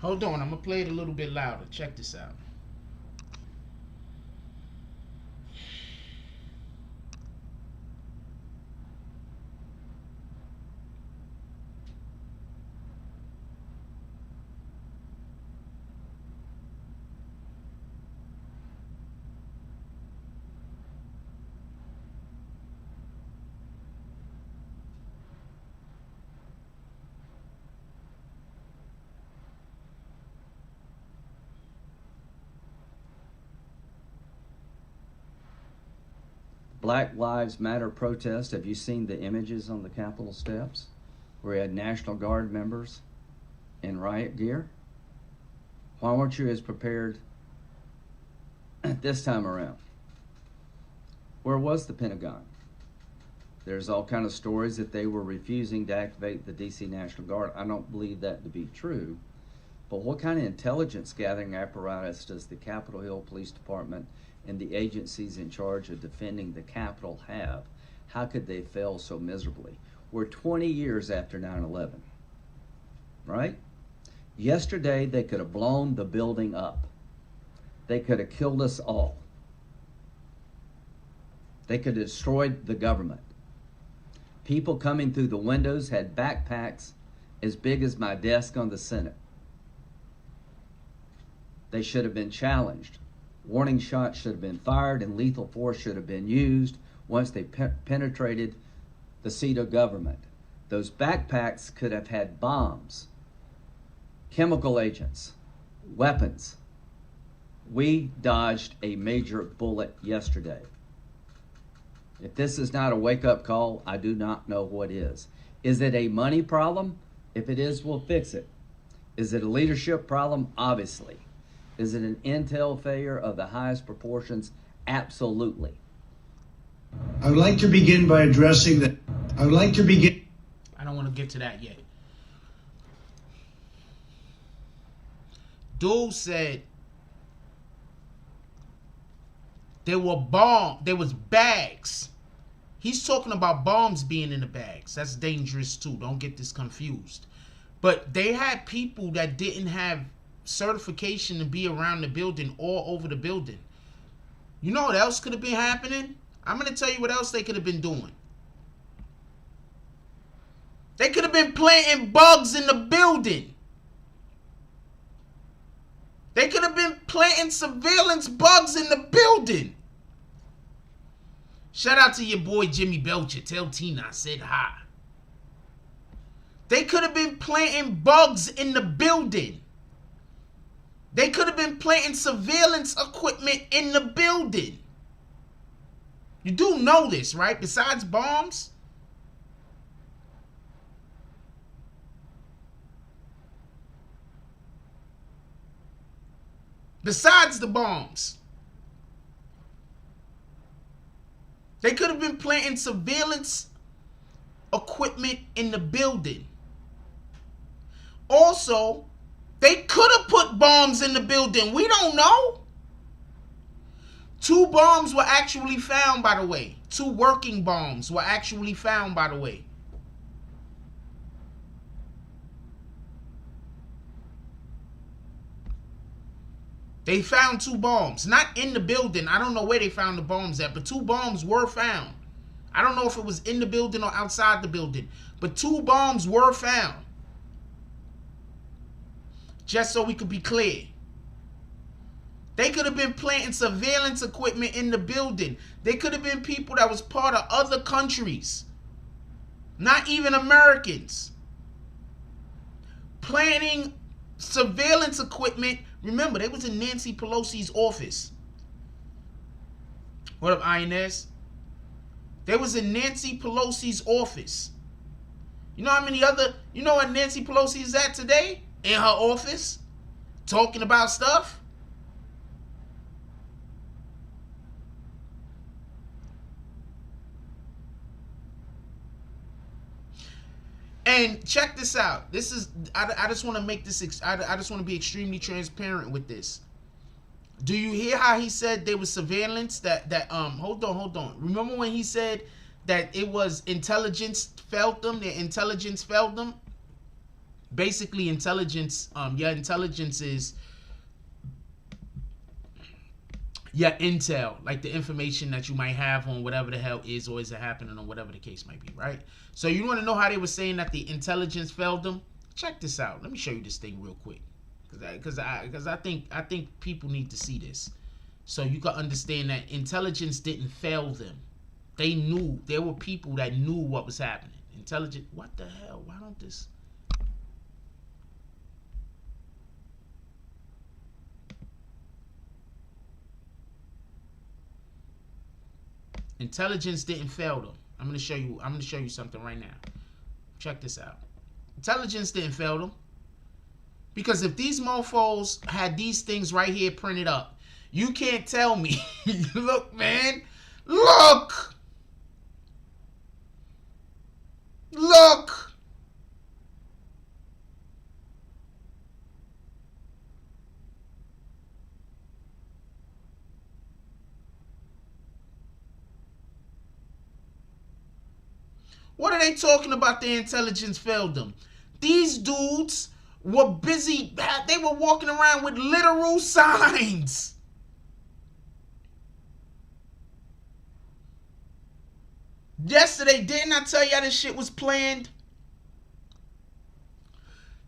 B: Hold on, I'm gonna play it a little bit louder. Check this out.
C: Black Lives Matter protest. Have you seen the images on the Capitol steps where we had National Guard members in riot gear? Why weren't you as prepared this time around? Where was the Pentagon? There's all kind of stories that they were refusing to activate the DC National Guard. I don't believe that to be true. But what kind of intelligence gathering apparatus does the Capitol Hill Police Department and the agencies in charge of defending the Capitol have? How could they fail so miserably? We're 20 years after 9/11, right?
D: Yesterday, they could have blown the building up. They could have killed us all. They could have destroyed the government. People coming through the windows had backpacks as big as my desk on the Senate. They should have been challenged. Warning shots should have been fired and lethal force should have been used once they penetrated the seat of government. Those backpacks could have had bombs, chemical agents, weapons. We dodged a major bullet yesterday. If this is not a wake-up call, I do not know what is. Is it a money problem? If it is, we'll fix it. Is it a leadership problem? Obviously. Is it an intel failure of the highest proportions? Absolutely.
E: I would like to begin by addressing that. I would like to begin.
B: I don't want to get to that yet. Dude said there was bags. He's talking about bombs being in the bags. That's dangerous too. Don't get this confused. But they had people that didn't have certification to be around the building, all over the building. You know what else could have been happening? I'm going to tell you what else they could have been doing. They could have been planting bugs in the building. They could have been planting surveillance bugs in the building. Shout out to your boy Jimmy Belcher. Tell Tina I said hi. They could have been planting bugs in the building. They could have been planting surveillance equipment in the building. You do know this, right? Besides bombs. Besides the bombs. They could have been planting surveillance equipment in the building. Also, they could have put bombs in the building. We don't know. 2 bombs were actually found, by the way. 2 working bombs were actually found, by the way. They found 2 bombs. Not in the building. I don't know where they found the bombs at, but 2 bombs were found. I don't know if it was in the building or outside the building, but 2 bombs were found. Just so we could be clear. They could have been planting surveillance equipment in the building. They could have been people that was part of other countries. Not even Americans. Planting surveillance equipment. Remember, they was in Nancy Pelosi's office. What up, INS? They was in Nancy Pelosi's office. You know how many other... You know where Nancy Pelosi is at today? In her office. Talking about stuff. And check this out. This is, I just want to make this, I just want to be extremely transparent with this. Do you hear how he said there was surveillance hold on. Remember when he said that it was intelligence failed them, their intelligence failed them? Basically intelligence, your intelligence is your intel, like the information that you might have on whatever the hell is or isn't happening or whatever the case might be, right? So you want to know how they were saying that the intelligence failed them? Check this out. Let me show you this thing real quick, because I think people need to see this, so you can understand that intelligence didn't fail them. They knew. There were people that knew what was happening. Intelligent. What the hell? Why don't this? Intelligence didn't fail them. I'm gonna show you something right now. Check this out. Intelligence didn't fail them. Because if these mofos had these things right here printed up, you can't tell me. Look, man. Look. Look. What are they talking about? The intelligence failed them. These dudes were busy. They were walking around with literal signs. Yesterday, didn't I tell y'all this shit was planned?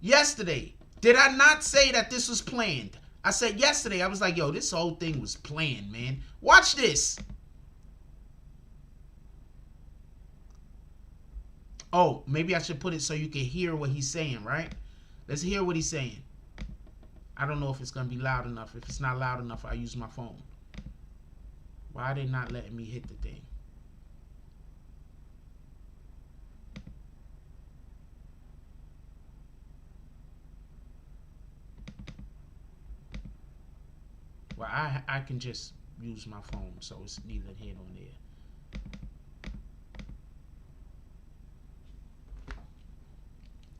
B: Yesterday, did I not say that this was planned? I said yesterday, I was like, yo, this whole thing was planned, man. Watch this. Oh, maybe I should put it so you can hear what he's saying, right? Let's hear what he's saying. I don't know if it's going to be loud enough. If it's not loud enough, I'll use my phone. Why are they not letting me hit the thing? Well, I can just use my phone, so it's neither here nor there.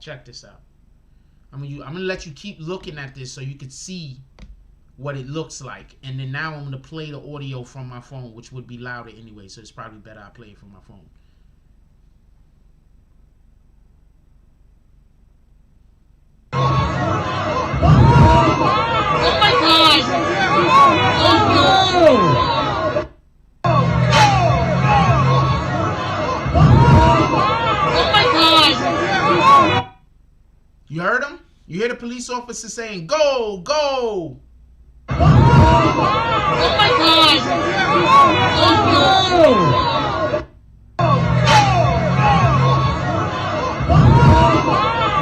B: Check this out. I'm gonna let you keep looking at this so you can see what it looks like, and then now I'm gonna play the audio from my phone, which would be louder anyway, so it's probably better I play it from my phone.
F: Oh my God! Oh no! Oh my God!
B: You heard him? You hear the police officer saying, "Go, go!"
F: Oh my God! Oh no!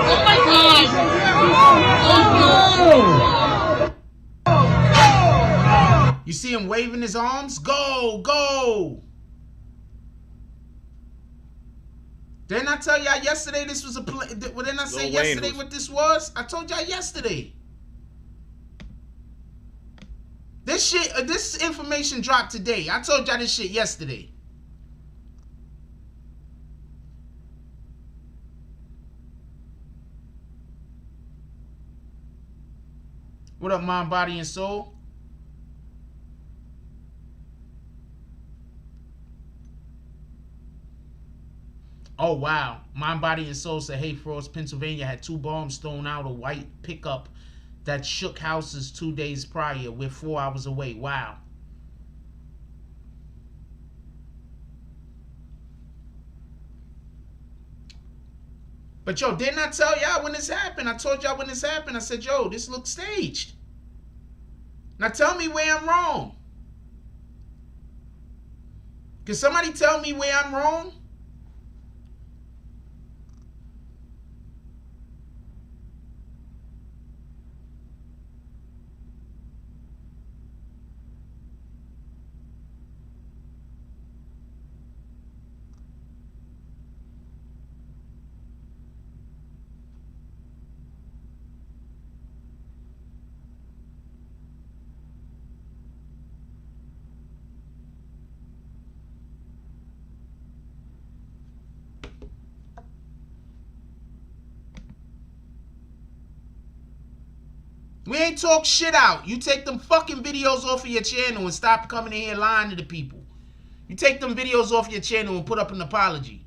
F: Oh my God! Oh no!
B: You see him waving his arms? Go, go! Didn't I tell y'all yesterday this was a play? Didn't I say yesterday what this was? I told y'all yesterday. This shit, this information dropped today. I told y'all this shit yesterday. What up, mind, body, and soul? Oh, wow. Mind, Body, and Soul said, hey, Frost, Pennsylvania had 2 bombs thrown out a white pickup that shook houses 2 days prior. We're 4 hours away. Wow. But, yo, didn't I tell y'all when this happened? I told y'all when this happened. I said, yo, this looks staged. Now, tell me where I'm wrong. Can somebody tell me where I'm wrong? We ain't talk shit out. You take them fucking videos off of your channel and stop coming in here lying to the people. You take them videos off your channel and put up an apology.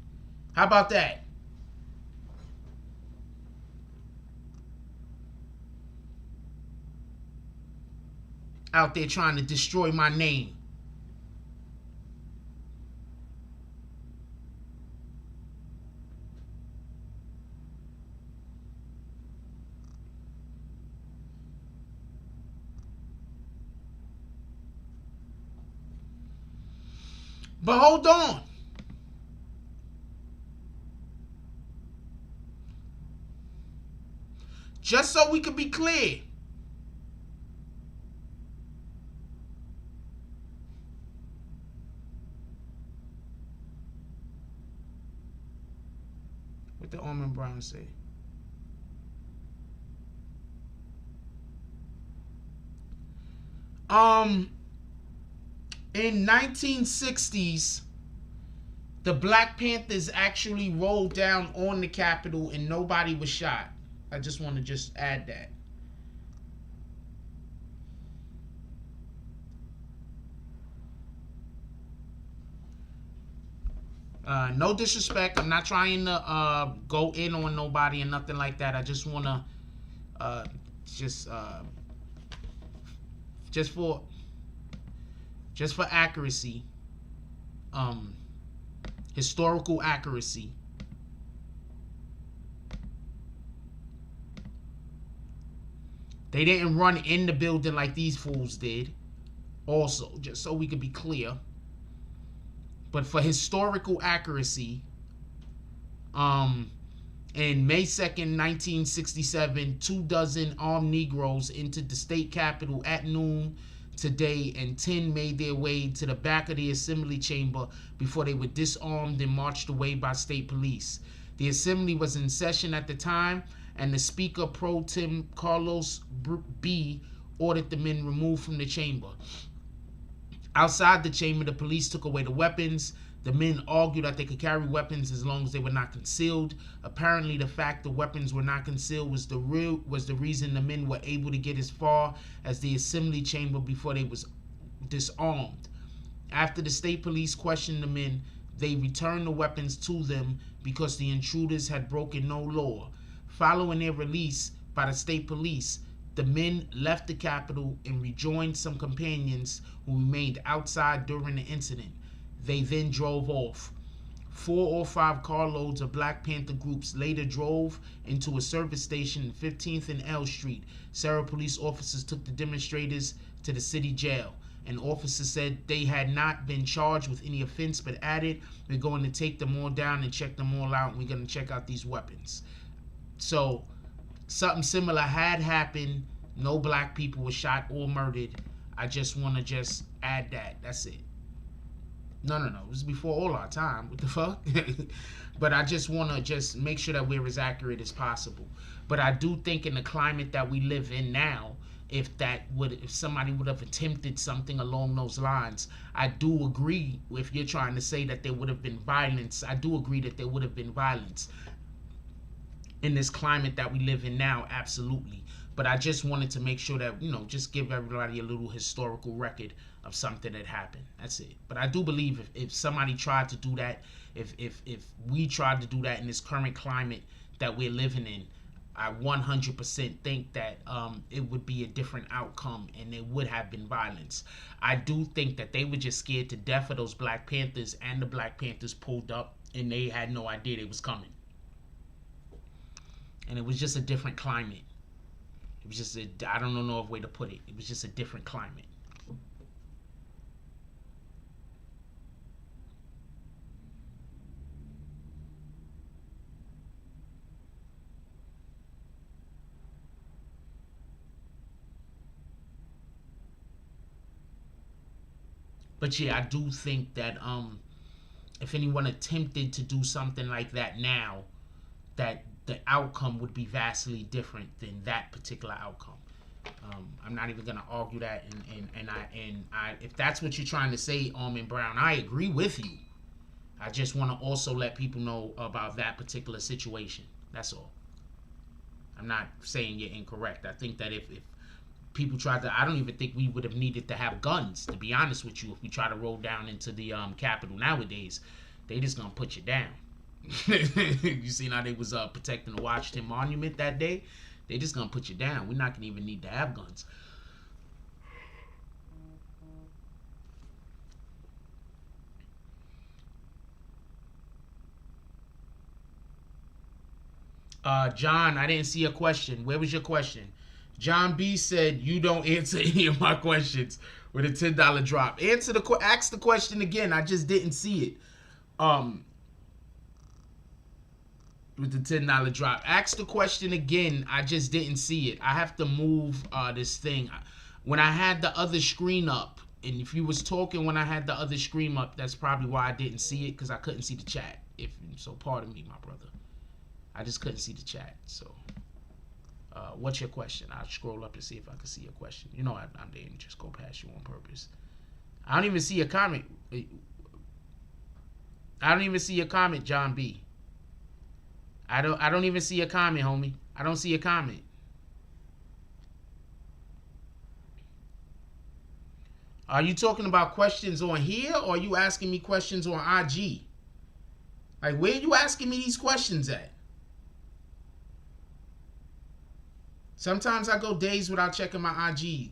B: How about that? Out there trying to destroy my name. But hold on. Just so we can be clear. What did Almond Brown say? In 1960s, the Black Panthers actually rolled down on the Capitol and nobody was shot. I just want to just add that. No disrespect. I'm not trying to go in on nobody and nothing like that. I just want to just for accuracy, historical accuracy. They didn't run in the building like these fools did. Also, just so we could be clear. But for historical accuracy, in May 2nd, 1967, 24 armed Negroes entered the state capitol at noon today, and 10 made their way to the back of the assembly chamber before they were disarmed and marched away by state police. The assembly was in session at the time, and the Speaker Pro Tem Carlos B. ordered the men removed from the chamber. Outside the chamber, the police took away the weapons. The men argued that they could carry weapons as long as they were not concealed. Apparently, the fact the weapons were not concealed was the reason the men were able to get as far as the assembly chamber before they was disarmed. After the state police questioned the men, they returned the weapons to them because the intruders had broken no law. Following their release by the state police, the men left the Capitol and rejoined some companions who remained outside during the incident. They then drove off. 4 or 5 carloads of Black Panther groups later drove into a service station 15th and L Street. Sarah police officers took the demonstrators to the city jail. An officer said they had not been charged with any offense, but added, "We're going to take them all down and check them all out, and we're going to check out these weapons." So something similar had happened. No black people were shot or murdered. I just want to add that. That's it. No. It was before all our time. What the fuck? But I just want to make sure that we're as accurate as possible. But I do think in the climate that we live in now, if somebody would have attempted something along those lines, I do agree. If you're trying to say that there would have been violence, I do agree that there would have been violence in this climate that we live in now, absolutely. But I just wanted to make sure that, just give everybody a little historical record of something that happened. That's it. But I do believe if somebody tried to do that, if we tried to do that in this current climate that we're living in, I 100% think that it would be a different outcome and there would have been violence. I do think that they were just scared to death of those Black Panthers, and the Black Panthers pulled up and they had no idea they was coming. And it was just a different climate. It was just I don't know no other way to put it. It was just a different climate. But yeah, I do think that if anyone attempted to do something like that now, that the outcome would be vastly different than that particular outcome. I'm not even gonna argue that, and I if that's what you're trying to say, Almond Brown, I agree with you. I just want to also let people know about that particular situation. That's all. I'm not saying you're incorrect. I think that if people tried to, I don't even think we would have needed to have guns, to be honest with you. If we try to roll down into the Capitol nowadays, they just gonna put you down. You seen how they was protecting the Washington Monument that day? They just gonna put you down. We're not gonna even need to have guns. John, I didn't see a question. Where was your question? John B said you don't answer any of my questions with a $10 drop. Ask the question again. I just didn't see it. With the $10 drop. Ask the question again. I just didn't see it. I have to move this thing. When I had the other screen up, and if you was talking when I had the other screen up, that's probably why I didn't see it, because I couldn't see the chat. So pardon me, my brother. I just couldn't see the chat. So what's your question? I'll scroll up and see if I can see your question. You know I didn't just go past you on purpose. I don't even see a comment. I don't even see a comment, John B. I don't even see a comment, homie. I don't see a comment. Are you talking about questions on here, or are you asking me questions on IG? Like, where are you asking me these questions at? Sometimes I go days without checking my IG.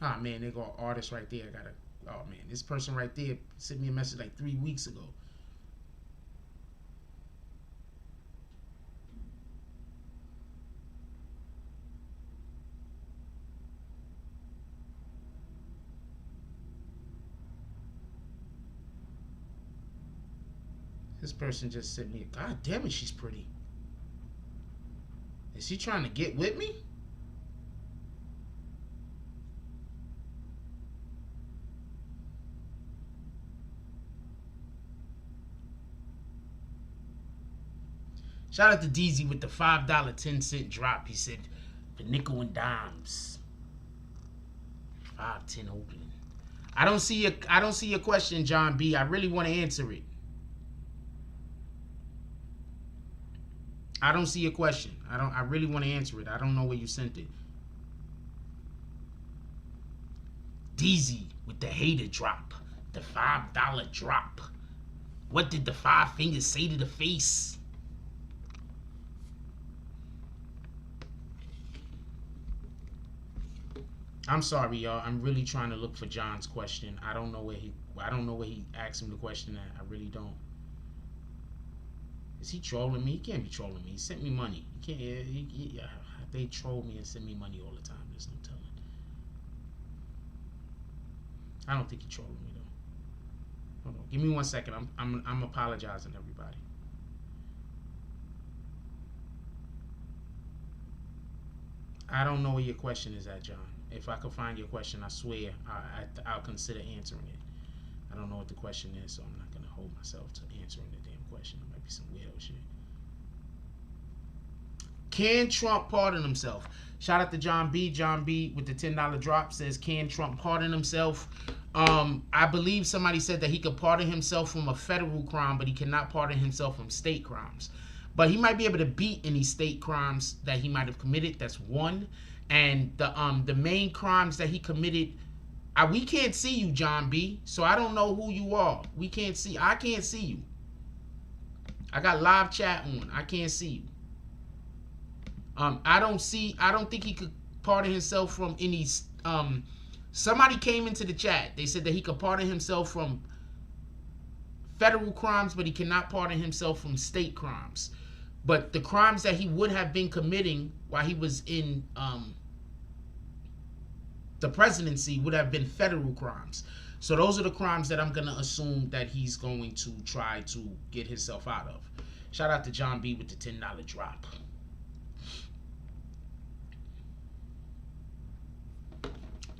B: Ah, man, they got artists right there. Oh man, this person right there sent me a message like 3 weeks ago. This person just sent me a, God damn it, she's pretty. Is she trying to get with me? Shout out to DZ with the $5 10-cent drop. He said the nickel and dimes. 5-10 opening. I don't see your question, John B. I really want to answer it. I don't see your question. I really want to answer it. I don't know where you sent it. DZ with the hater drop. The $5 drop. What did the 5 fingers say to the face? I'm sorry, y'all. I'm really trying to look for John's question. I don't know where he asked him the question at. I really don't. Is he trolling me? He can't be trolling me. He sent me money. He can't. They troll me and send me money all the time. There's no telling. I don't think he trolling me though. Hold on. Give me 1 second. I'm apologizing, everybody. I don't know where your question is at, John. If I could find your question, I swear I'll consider answering it. I don't know what the question is, so I'm not gonna hold myself to answering the damn question. It might be some weirdo shit. Can Trump pardon himself? Shout out to John B. John B with the $10 drop says, can Trump pardon himself? I believe somebody said that he could pardon himself from a federal crime, but he cannot pardon himself from state crimes. But he might be able to beat any state crimes that he might have committed. That's one. And the main crimes that he committed, we can't see you, John B. So I don't know who you are. I can't see you. I got live chat on. I can't see you. I don't think he could pardon himself from any. Somebody came into the chat. They said that he could pardon himself from federal crimes, but he cannot pardon himself from state crimes. But the crimes that he would have been committing while he was in the presidency would have been federal crimes. So those are the crimes that I'm going to assume that he's going to try to get himself out of. Shout out to John B with the $10 drop.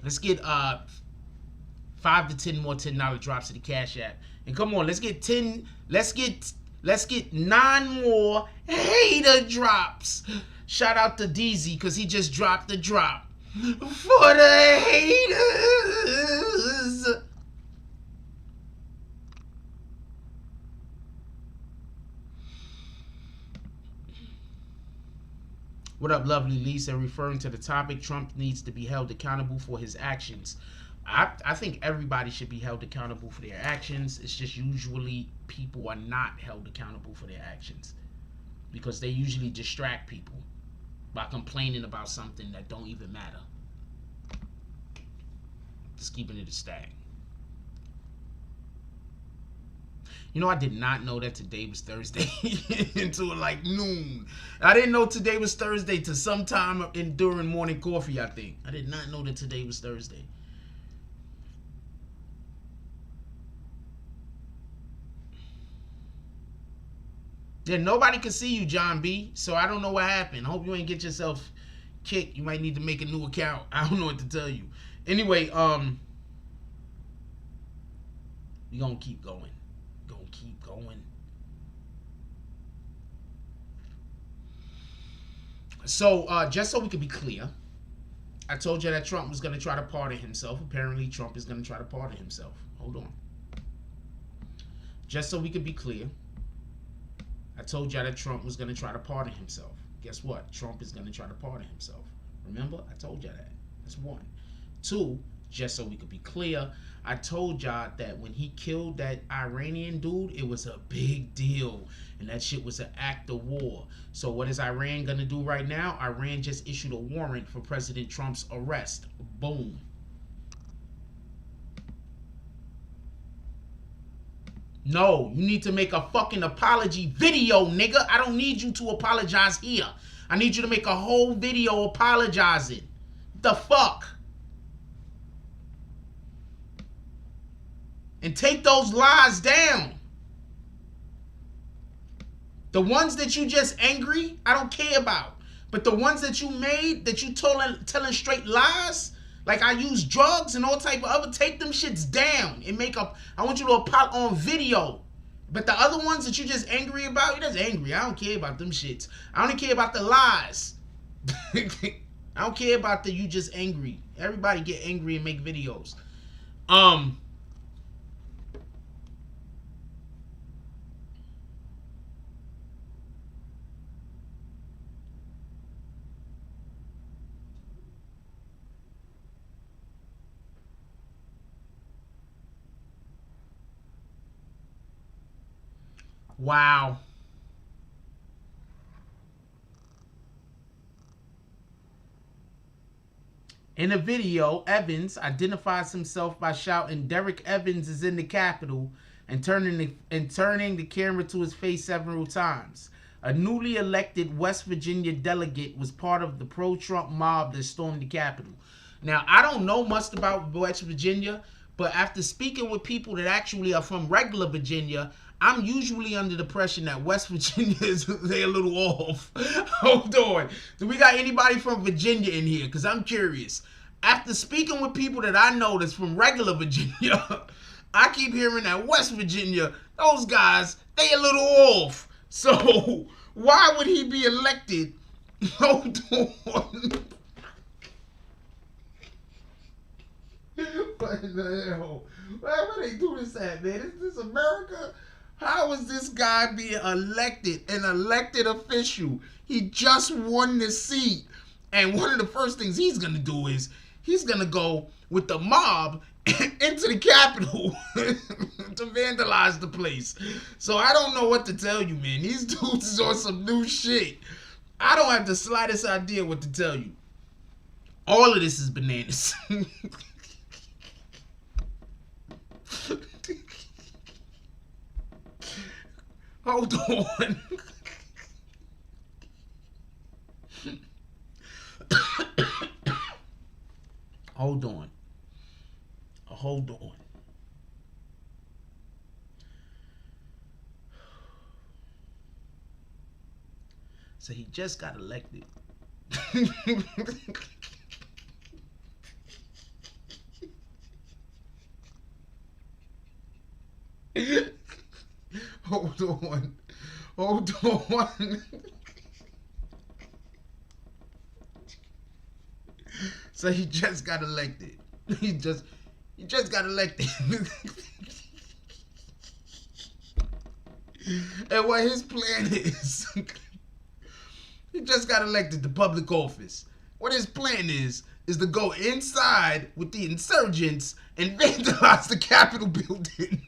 B: Let's get 5 to 10 more $10 drops to the Cash App. And come on, let's get 9 more hater drops. Shout out to DZ because he just dropped the drop. For the haters. What up, lovely Lisa? Referring to the topic, Trump needs to be held accountable for his actions. I think everybody should be held accountable for their actions. It's just usually people are not held accountable for their actions because they usually distract people by complaining about something that don't even matter. Just keeping it a stack. You know, I did not know that today was Thursday until like noon. I didn't know today was Thursday till sometime during morning coffee, I think. I did not know that today was Thursday. Yeah, nobody can see you, John B. So I don't know what happened. I hope you ain't get yourself kicked. You might need to make a new account. I don't know what to tell you. Anyway, we gonna keep going. Keep going. So, just so we could be clear, I told you that Trump was gonna try to pardon himself. Apparently, Trump is gonna try to pardon himself. Hold on. Just so we could be clear, I told you that Trump was going to try to pardon himself. Guess what? Trump is going to try to pardon himself. Remember? I told you that. That's one. Two, Just so we could be clear, I told y'all that when he killed that Iranian dude, it was a big deal. And that shit was an act of war. So what is Iran going to do right now? Iran just issued a warrant for President Trump's arrest. Boom. No, you need to make a fucking apology video, nigga. I don't need you to apologize here. I need you to make a whole video apologizing. The fuck? And take those lies down. The ones that you just angry, I don't care about. But the ones that you made, that you telling straight lies, like I use drugs and all type of other, take them shits down and make up. I want you to apologize on video. But the other ones that you just angry about, you're just angry. I don't care about them shits. I only care about the lies. I don't care about the you just angry. Everybody get angry and make videos. Wow. In a video, Evans identifies himself by shouting, "Derek Evans is in the Capitol," and turning the camera to his face several times. A newly elected West Virginia delegate was part of the pro-Trump mob that stormed the Capitol. Now, I don't know much about West Virginia, but after speaking with people that actually are from regular Virginia, I'm usually under the impression that West Virginia they're a little off. Hold on. Do we got anybody from Virginia in here? Because I'm curious. After speaking with people that I know that's from regular Virginia, I keep hearing that West Virginia, those guys, they a little off. So why would he be elected? Hold on. What the hell? Where they do this at, man? Is this America? How is this guy being elected, an elected official? He just won the seat. And one of the first things he's going to do is he's going to go with the mob into the Capitol to vandalize the place. So I don't know what to tell you, man. These dudes is on some new shit. I don't have the slightest idea what to tell you. All of this is bananas. Hold on. Hold on. Hold on. So he just got elected. Hold on. Hold on. So he just got elected. He just got elected. And what his plan is, he just got elected to public office. What his plan is to go inside with the insurgents and vandalize the Capitol building.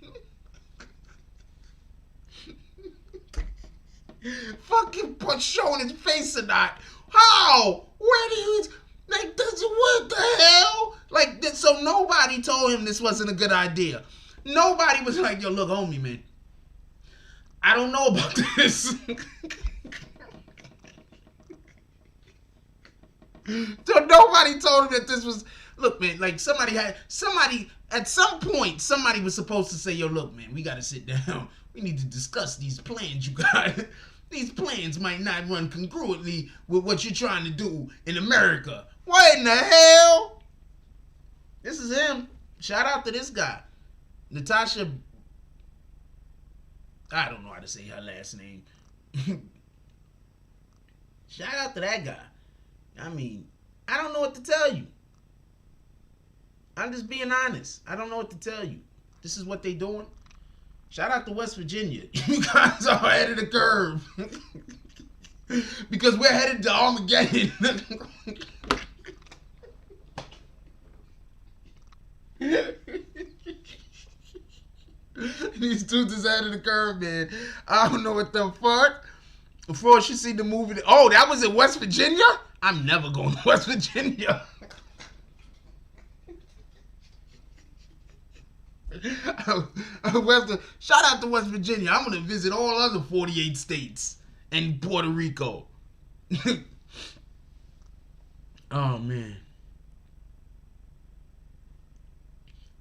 B: Fucking showing his face or not. How? Where do you... Like, what the hell? Like, so nobody told him this wasn't a good idea. Nobody was like, yo, look, homie, man, I don't know about this. So nobody told him that this was... Look, man, like somebody at some point, somebody was supposed to say, yo, look, man, we got to sit down. We need to discuss these plans you got. These plans might not run congruently with what you're trying to do in America. What in the hell? This is him. Shout out to this guy. Natasha. I don't know how to say her last name. Shout out to that guy. I mean, I don't know what to tell you. I'm just being honest. I don't know what to tell you. This is what they doing. Shout out to West Virginia. You guys are ahead of the curve. Because we're headed to Armageddon. These dudes is out of the curve, man. I don't know what the fuck. Before she see the movie, oh, that was in West Virginia? I'm never going to West Virginia. Shout out to West Virginia. I'm going to visit all other 48 states and Puerto Rico. Oh, man.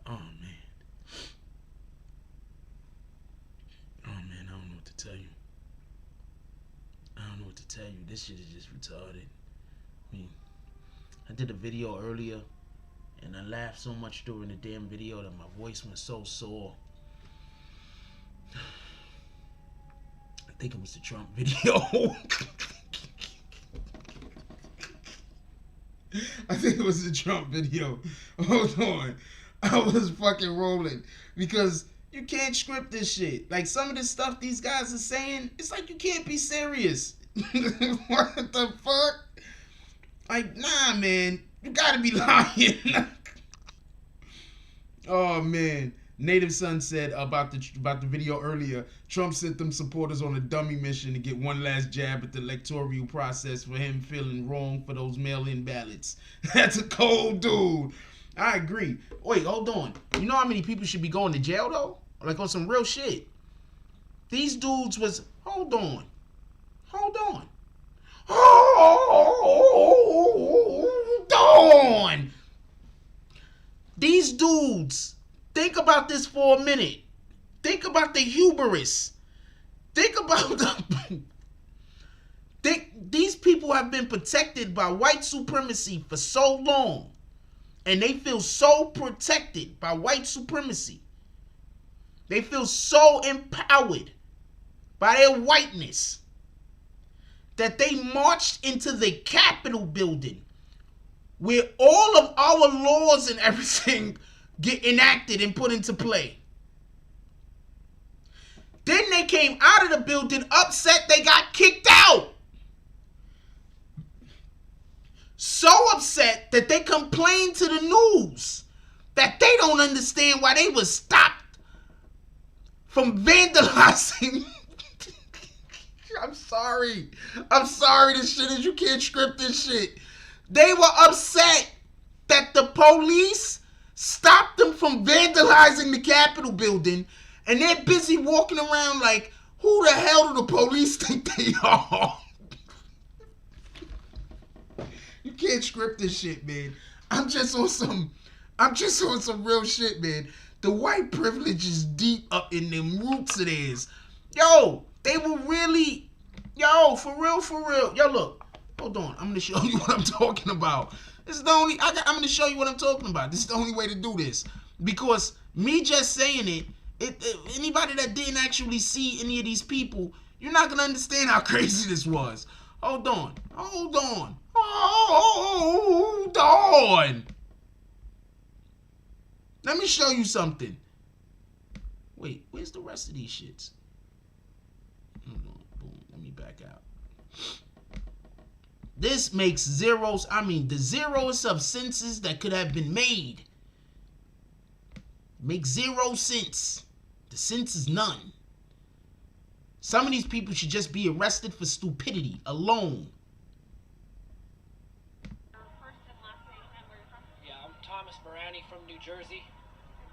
B: Oh, man. Oh, man, I don't know what to tell you. I don't know what to tell you. This shit is just retarded. I mean, I did a video earlier, and I laughed so much during the damn video that my voice went so sore. I think it was the Trump video. I think it was the Trump video. Hold on. I was fucking rolling. Because you can't script this shit. Like, some of the stuff these guys are saying, it's like you can't be serious. What the fuck? Like, nah, man. You gotta be lying. Oh, man. Native Son said about the video earlier, Trump sent them supporters on a dummy mission to get one last jab at the electoral process for him feeling wrong for those mail-in ballots. That's a cold dude. I agree. Wait, hold on. You know how many people should be going to jail, though? Like, on some real shit. These dudes was... Hold on. Hold on. Hold on. These dudes... Think about this for a minute. Think about the hubris. Think about these people have been protected by white supremacy for so long. And they feel so protected by white supremacy. They feel so empowered by their whiteness that they marched into the Capitol building where all of our laws and everything get enacted and put into play. Then they came out of the building upset they got kicked out. So upset that they complained to the news that they don't understand why they was stopped from vandalizing. I'm sorry. This shit is, you can't script this shit. They were upset that the police stopped them from vandalizing the Capitol building, and they're busy walking around like, who the hell do the police think they are? You can't script this shit, man. I'm just on some real shit, man. The white privilege is deep up in them roots of theirs. Yo, they were really, for real. Yo, look, hold on. I'm gonna show you what I'm talking about. This is the only, I'm going to show you what I'm talking about. This is the only way to do this. Because me just saying it, anybody that didn't actually see any of these people, you're not going to understand how crazy this was. Hold on. Let me show you something. Wait, where's the rest of these shits? Hold on. Boom. Let me back out. This makes zeros, the zeroest of senses that could have been made. Makes 0 sense. The sense is none. Some of these people should just be arrested for stupidity alone.
G: First and last name and where you're from?
H: Yeah, I'm Thomas Morani from New Jersey.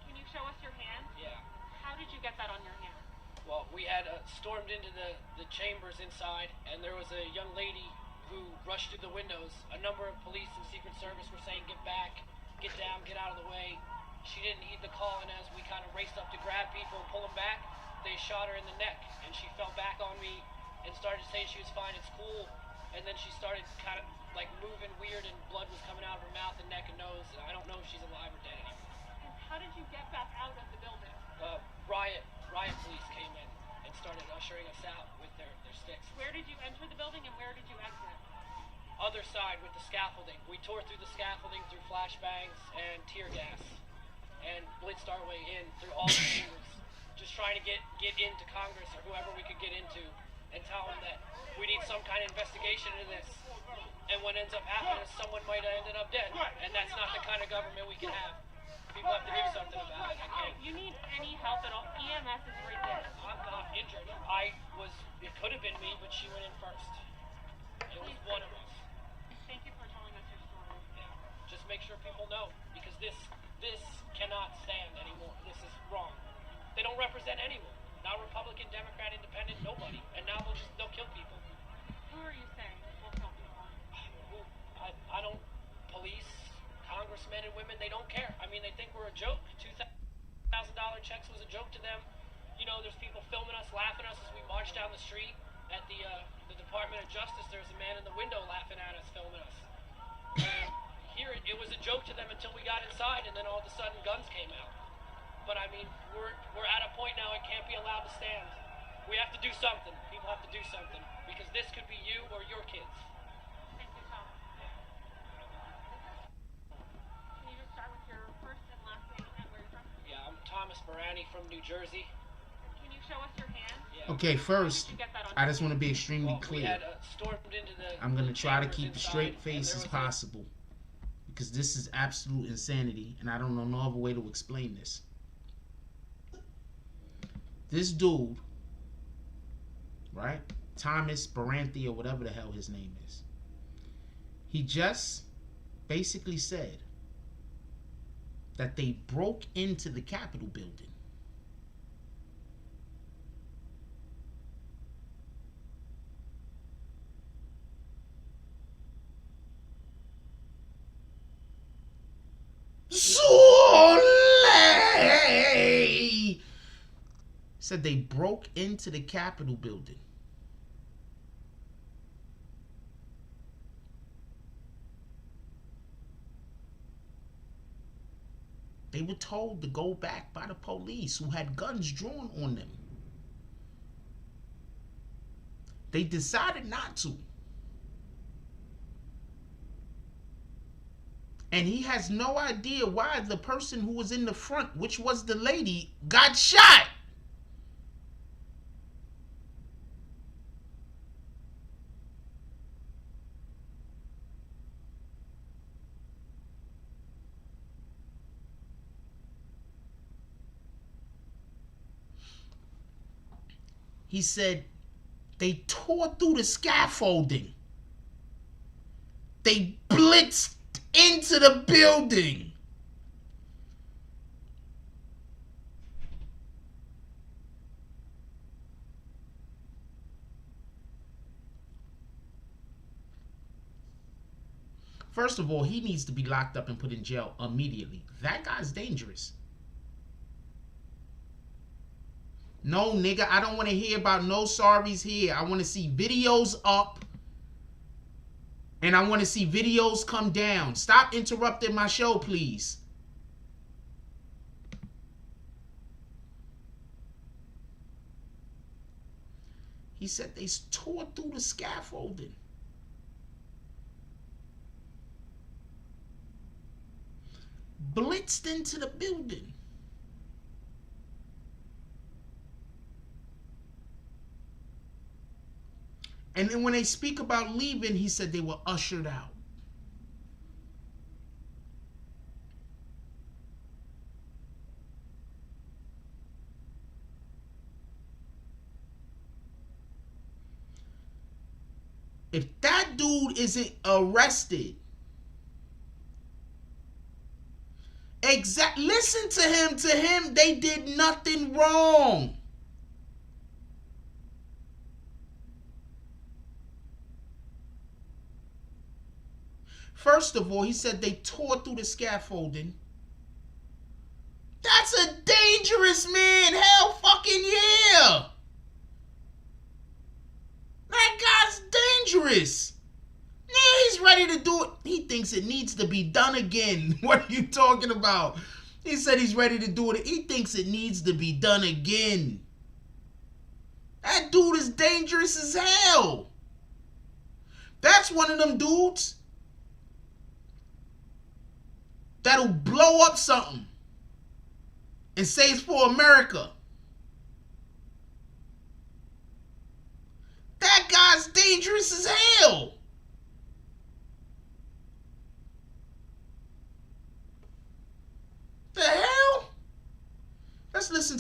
G: Can you show us your hand?
H: Yeah.
G: How did you get that on your hand?
H: Well, we had stormed into the chambers inside, and there was a young lady who rushed through the windows. A number of police and Secret Service were saying, get back, get down, get out of the way. She didn't heed the call, and as we kind of raced up to grab people and pull them back, they shot her in the neck, and she fell back on me and started saying she was fine, it's cool. And then she started kind of like moving weird, and blood was coming out of her mouth and neck and nose. And I don't know if she's alive or dead anymore.
G: And how did you get back out of the building?
H: Riot police came in and started ushering us out with their sticks.
G: Where did you enter the building and where did you exit?
H: Other side with the scaffolding. We tore through the scaffolding through flashbangs and tear gas and blitzed our way in through all the chambers, just trying to get into Congress or whoever we could get into and tell them that we need some kind of investigation into this. And what ends up happening is someone might have ended up dead, and that's not the kind of government we can have. People have to do something about it. I can't.
G: You need any help at all? EMS is right there.
H: I'm not injured. It could have been me, but she went in first. It was one of us.
G: Thank you for telling us your story.
H: Yeah. Just make sure people know, because this cannot stand anymore. This is wrong. They don't represent anyone. Not Republican, Democrat, Independent, nobody. And now they'll kill people.
G: Who are you saying will kill people?
H: I don't. Police, congressmen and women, they don't care. I mean, they think we're a joke. $2,000 checks was a joke to them. You know, there's people filming us, laughing at us as we march down the street at the Department of Justice. There's a man in the window laughing at us, filming us. And here it was a joke to them until we got inside, and then all of a sudden guns came out. But I mean, we're at a point now it can't be allowed to stand. We have to do something. People have to do something, because this could be you or your kids.
G: Thank you, Tom. Can you just start with your first and last name and where you're from?
H: Yeah, I'm Thomas Barani from New Jersey.
G: Can you show us your hand?
H: Yeah.
B: Okay, first,
G: Did you get that on
B: I just want to be extremely
H: Well, we
B: clear.
H: had stormed into the.
B: I'm going to try to
H: chambers
B: keep a
H: inside,
B: straight
H: and
B: face
H: there
B: as
H: was
B: possible, because this is absolute insanity, and I don't know no other way to explain this. This dude, right? Thomas Baranthi, or whatever the hell his name is. He just basically said that they broke into the Capitol building. Soleil said they broke into the Capitol building. They were told to go back by the police, who had guns drawn on them. They decided not to. And he has no idea why the person who was in the front, which was the lady, got shot. He said they tore through the scaffolding. They blitzed into the building. First of all, he needs to be locked up and put in jail immediately. That guy's dangerous. No, nigga, I don't want to hear about no sorries here. I want to see videos up. And I want to see videos come down. Stop interrupting my show, please. He said they tore through the scaffolding. Blitzed into the building. And then when they speak about leaving, he said they were ushered out. If that dude isn't arrested, listen to him, they did nothing wrong. First of all, he said they tore through the scaffolding. That's a dangerous man. Hell fucking yeah. That guy's dangerous. Yeah, he's ready to do it. He thinks it needs to be done again. What are you talking about? He said he's ready to do it. He thinks it needs to be done again. That dude is dangerous as hell. That's one of them dudes that'll blow up something and say it's for America. That guy's dangerous as hell. The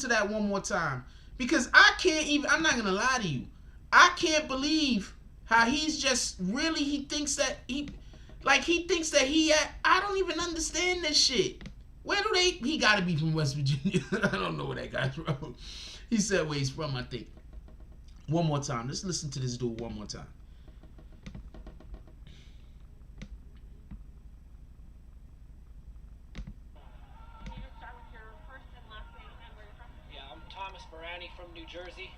B: to that one more time. Because I can't even, I'm not going to lie to you. I can't believe how he's just really, he thinks that he I don't even understand this shit. Where do they, he got to be from West Virginia. I don't know where that guy's from. He said where he's from, I think. One more time. Let's listen to this dude one more time.
H: From New Jersey.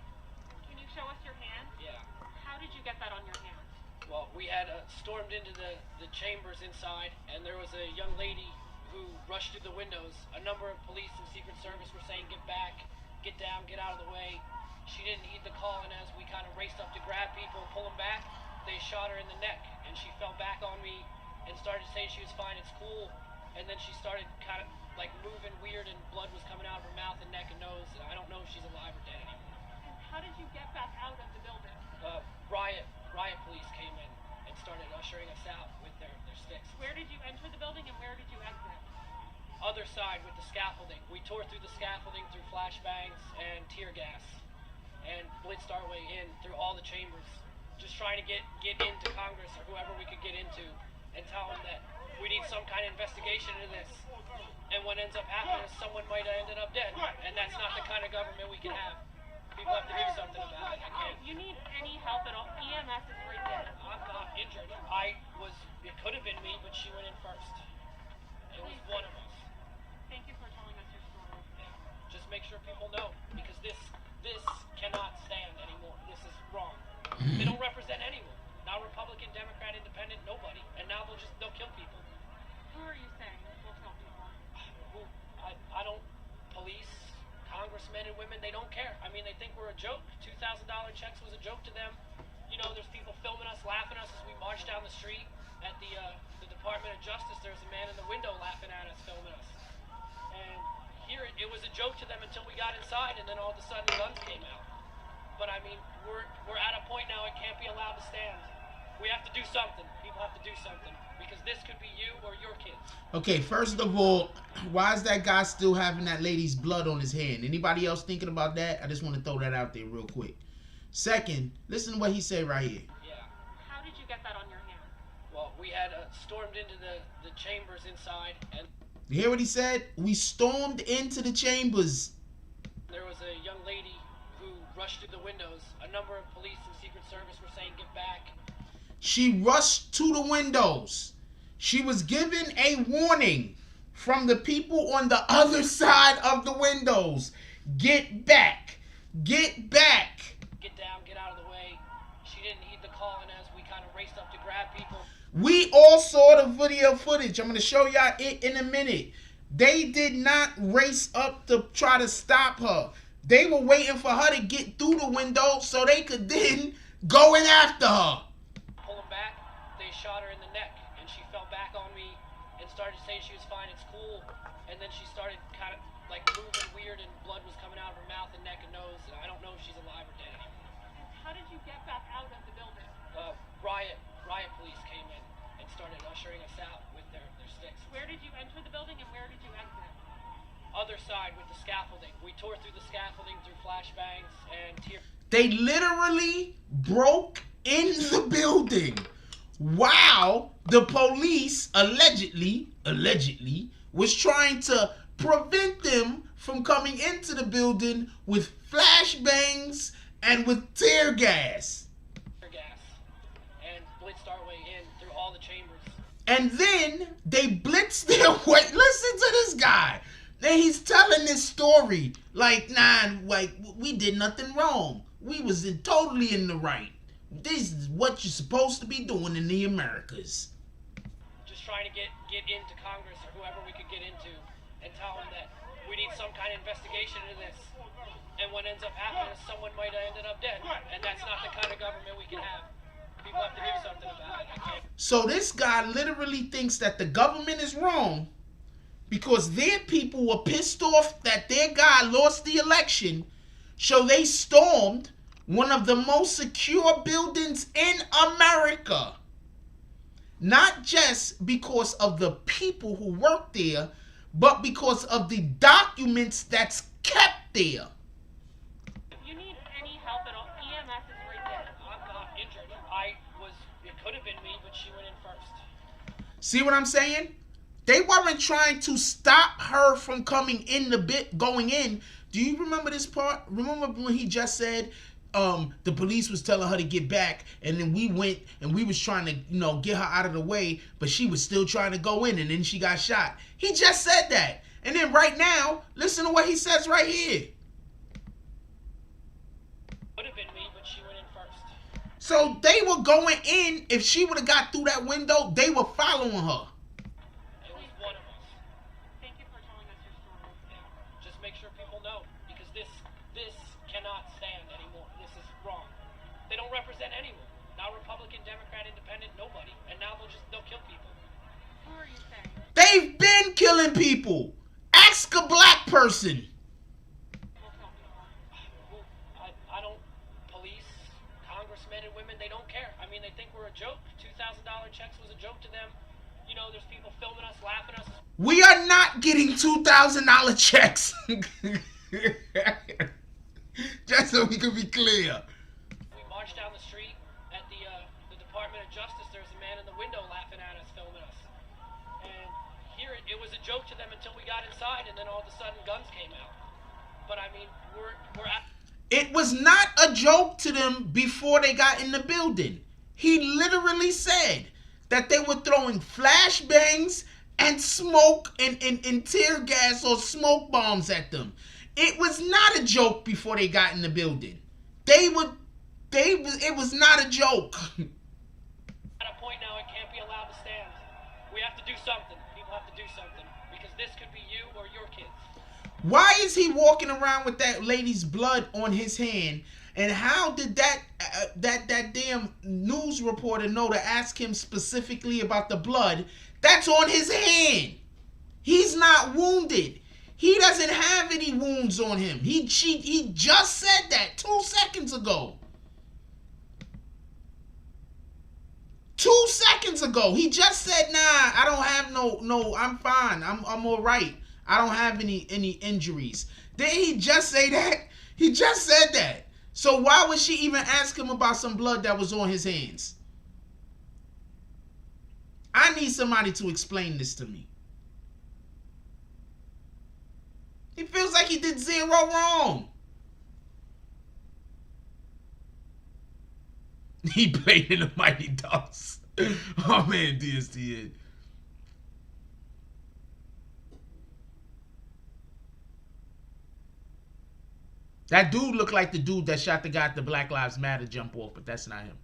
G: Can you show us your hands?
H: Yeah.
G: How did you get that on your hands?
H: Well, we had stormed into the chambers inside, and there was a young lady who rushed through the windows. A number of police and Secret Service were saying, get back, get down, get out of the way. She didn't heed the call, and as we kind of raced up to grab people and pull them back, they shot her in the neck, and she fell back on me and started to say she was fine, it's cool, and then she started kind of like moving weird, and blood was coming out of her mouth and neck and nose, and I don't know if she's alive or dead anymore.
G: And how did you get back out of the building?
H: Riot police came in and started ushering us out with their sticks.
G: Where did you enter the building and where did you exit?
H: Other side with the scaffolding. We tore through the scaffolding through flashbangs and tear gas, and blitzed our way in through all the chambers, just trying to get into Congress or whoever we could get into, and tell them that we need some kind of investigation into this. And what ends up happening is someone might have ended up dead, and that's not the kind of government we can have. People have to do something about it. I can't.
G: You need any help at all? EMS is right there.
H: I'm not injured. It could have been me, but she went in first. It was one of us.
G: Thank you for telling us your story.
H: Yeah. Just make sure people know, because this cannot stand anymore. This is wrong. They don't represent anyone. Not Republican, Democrat, Independent, nobody. And now they'll kill people.
G: Who are you saying will kill people?
H: I don't, police, congressmen and women, they don't care. I mean, they think we're a joke. $2,000 checks was a joke to them. You know, there's people filming us, laughing at us as we march down the street at the Department of Justice. There's a man in the window laughing at us, filming us. And here it was a joke to them until we got inside, and then all of a sudden guns came out. But I mean, we're at a point now it can't be allowed to stand. We have to do something. People have to do something, because this could be you or your kids.
B: Okay, first of all, why is that guy still having that lady's blood on his hand? Anybody else thinking about that? I just want to throw that out there real quick. Second, listen to what he said right here.
H: Yeah.
G: How did you get that on your hand?
H: Well, we had stormed into the chambers inside, and
B: You hear what he said? We stormed into the chambers.
H: there was a young lady who rushed through the windows. A number of police and Secret Service were saying, get back.
B: She rushed to the windows. She was given a warning from the people on the other side of the windows. Get back. Get back.
H: Get down, get out of the way. She didn't heed the call, and as we kind of raced up to grab people.
B: We all saw the video footage. I'm going to show y'all it in a minute. They did not race up to try to stop her. They were waiting for her to get through the window so they could then go in after her.
H: Pulling back, they shot her in the neck, and she fell back on me and started to say she was fine, it's cool. And then she started kind of like moving weird, and blood was coming out of her mouth and neck and nose, and I don't know if she's alive or dead anymore.
G: How did you get back out of the building?
H: Riot police came in and started ushering us out with their sticks.
G: Where did you enter the building and where did you exit?
H: Other side with the scaffolding. We tore through the scaffolding through flashbangs and tear.
B: They literally broke in the building while the police allegedly was trying to prevent them from coming into the building with flashbangs and with tear gas.
H: And blitzed our way in through all the chambers.
B: And then they blitzed their way. Listen to this guy. Then he's telling this story like, we did nothing wrong. We was totally in the right. This is what you're supposed to be doing in the Americas.
H: Just trying to get into Congress or whoever we could get into, and tell them that we need some kind of investigation into this. And what ends up happening is someone might have ended up dead, and that's not the kind of government we can have. People have to do something about it. I can't.
B: So this guy literally thinks that the government is wrong because their people were pissed off that their guy lost the election, so they stormed one of the most secure buildings in America. Not just because of the people who work there, but because of the documents that's kept there.
G: If you need any help at all, EMS is right there.
H: I'm not injured. It could have been me, but she went in first.
B: See what I'm saying? They weren't trying to stop her from coming in going in. Do you remember this part? Remember when he just said the police was telling her to get back, and then we went and we was trying to, get her out of the way, but she was still trying to go in, and then she got shot. He just said that. And then right now, listen to what he says right here.
H: Could have been me, but she went in first.
B: So they were going in. If she would have got through that window, they were following her.
H: It was one of us.
G: Thank you for telling us your story.
H: Yeah. Just make sure people know, because this cannot stand anymore. This is wrong. They don't represent anyone. Not Republican, Democrat, Independent, nobody. And now they'll kill people.
G: Who are you saying?
B: They've been killing people. Ask a black person.
G: We'll tell people.
H: I don't. Police, congressmen and women, they don't care. I mean, they think we're a joke. $2,000 checks was a joke to them. There's people filming us, laughing at us.
B: We are not getting $2,000 checks. Just so we can be clear.
H: We marched down the street at the Department of Justice. There was a man in the window laughing at us, filming us. And here it was a joke to them until we got inside, and then all of a sudden guns came out. But I mean, we're at.
B: It was not a joke to them before they got in the building. He literally said that they were throwing flashbangs and smoke and tear gas or smoke bombs at them. It was not a joke before they got in the building. It was not a joke.
H: At a point now, it can't be allowed to stand. We have to do something. People have to do something, because this could be you or your kids.
B: Why is he walking around with that lady's blood on his hand? And how did that damn news reporter know to ask him specifically about the blood that's on his hand? He's not wounded. He doesn't have any wounds on him. He just said that 2 seconds ago. 2 seconds ago, he just said, "Nah, I don't have no. I'm fine. I'm all right. I don't have any injuries." Didn't he just say that? He just said that. So why would she even ask him about some blood that was on his hands? I need somebody to explain this to me. He feels like he did zero wrong. He played in the Mighty Ducks. Oh man, DSTN. That dude looked like the dude that shot the guy at the Black Lives Matter jump off, but that's not him.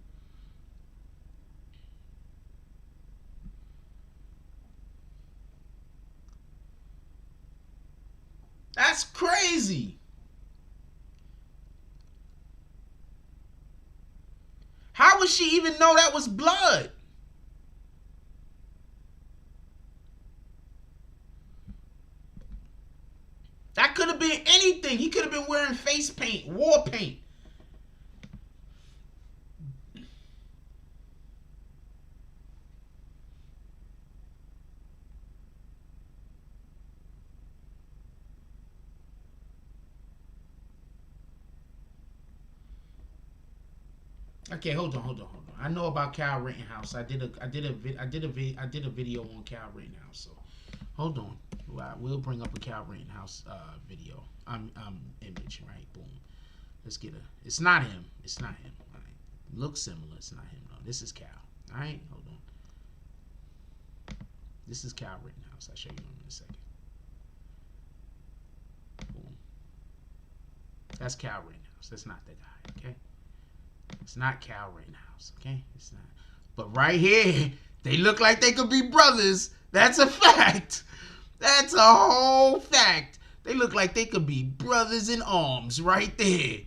B: That's crazy. How would she even know that was blood? That could have been anything. He could have been wearing face paint, war paint. Okay, hold on. I know about Kyle Rittenhouse. I did a video on Kyle Rittenhouse. So, hold on. We'll bring up a Kyle Rittenhouse video. Image, right? Boom. Let's get a. It's not him. It's not him. All right. Looks similar. It's not him. No, this is Kyle. All right. Hold on. This is Kyle Rittenhouse. I'll show you in a second. Boom. That's Kyle Rittenhouse. That's not the guy. Okay. It's not Kyle Rittenhouse, okay? It's not. But right here, they look like they could be brothers. That's a fact. That's a whole fact. They look like they could be brothers in arms right there.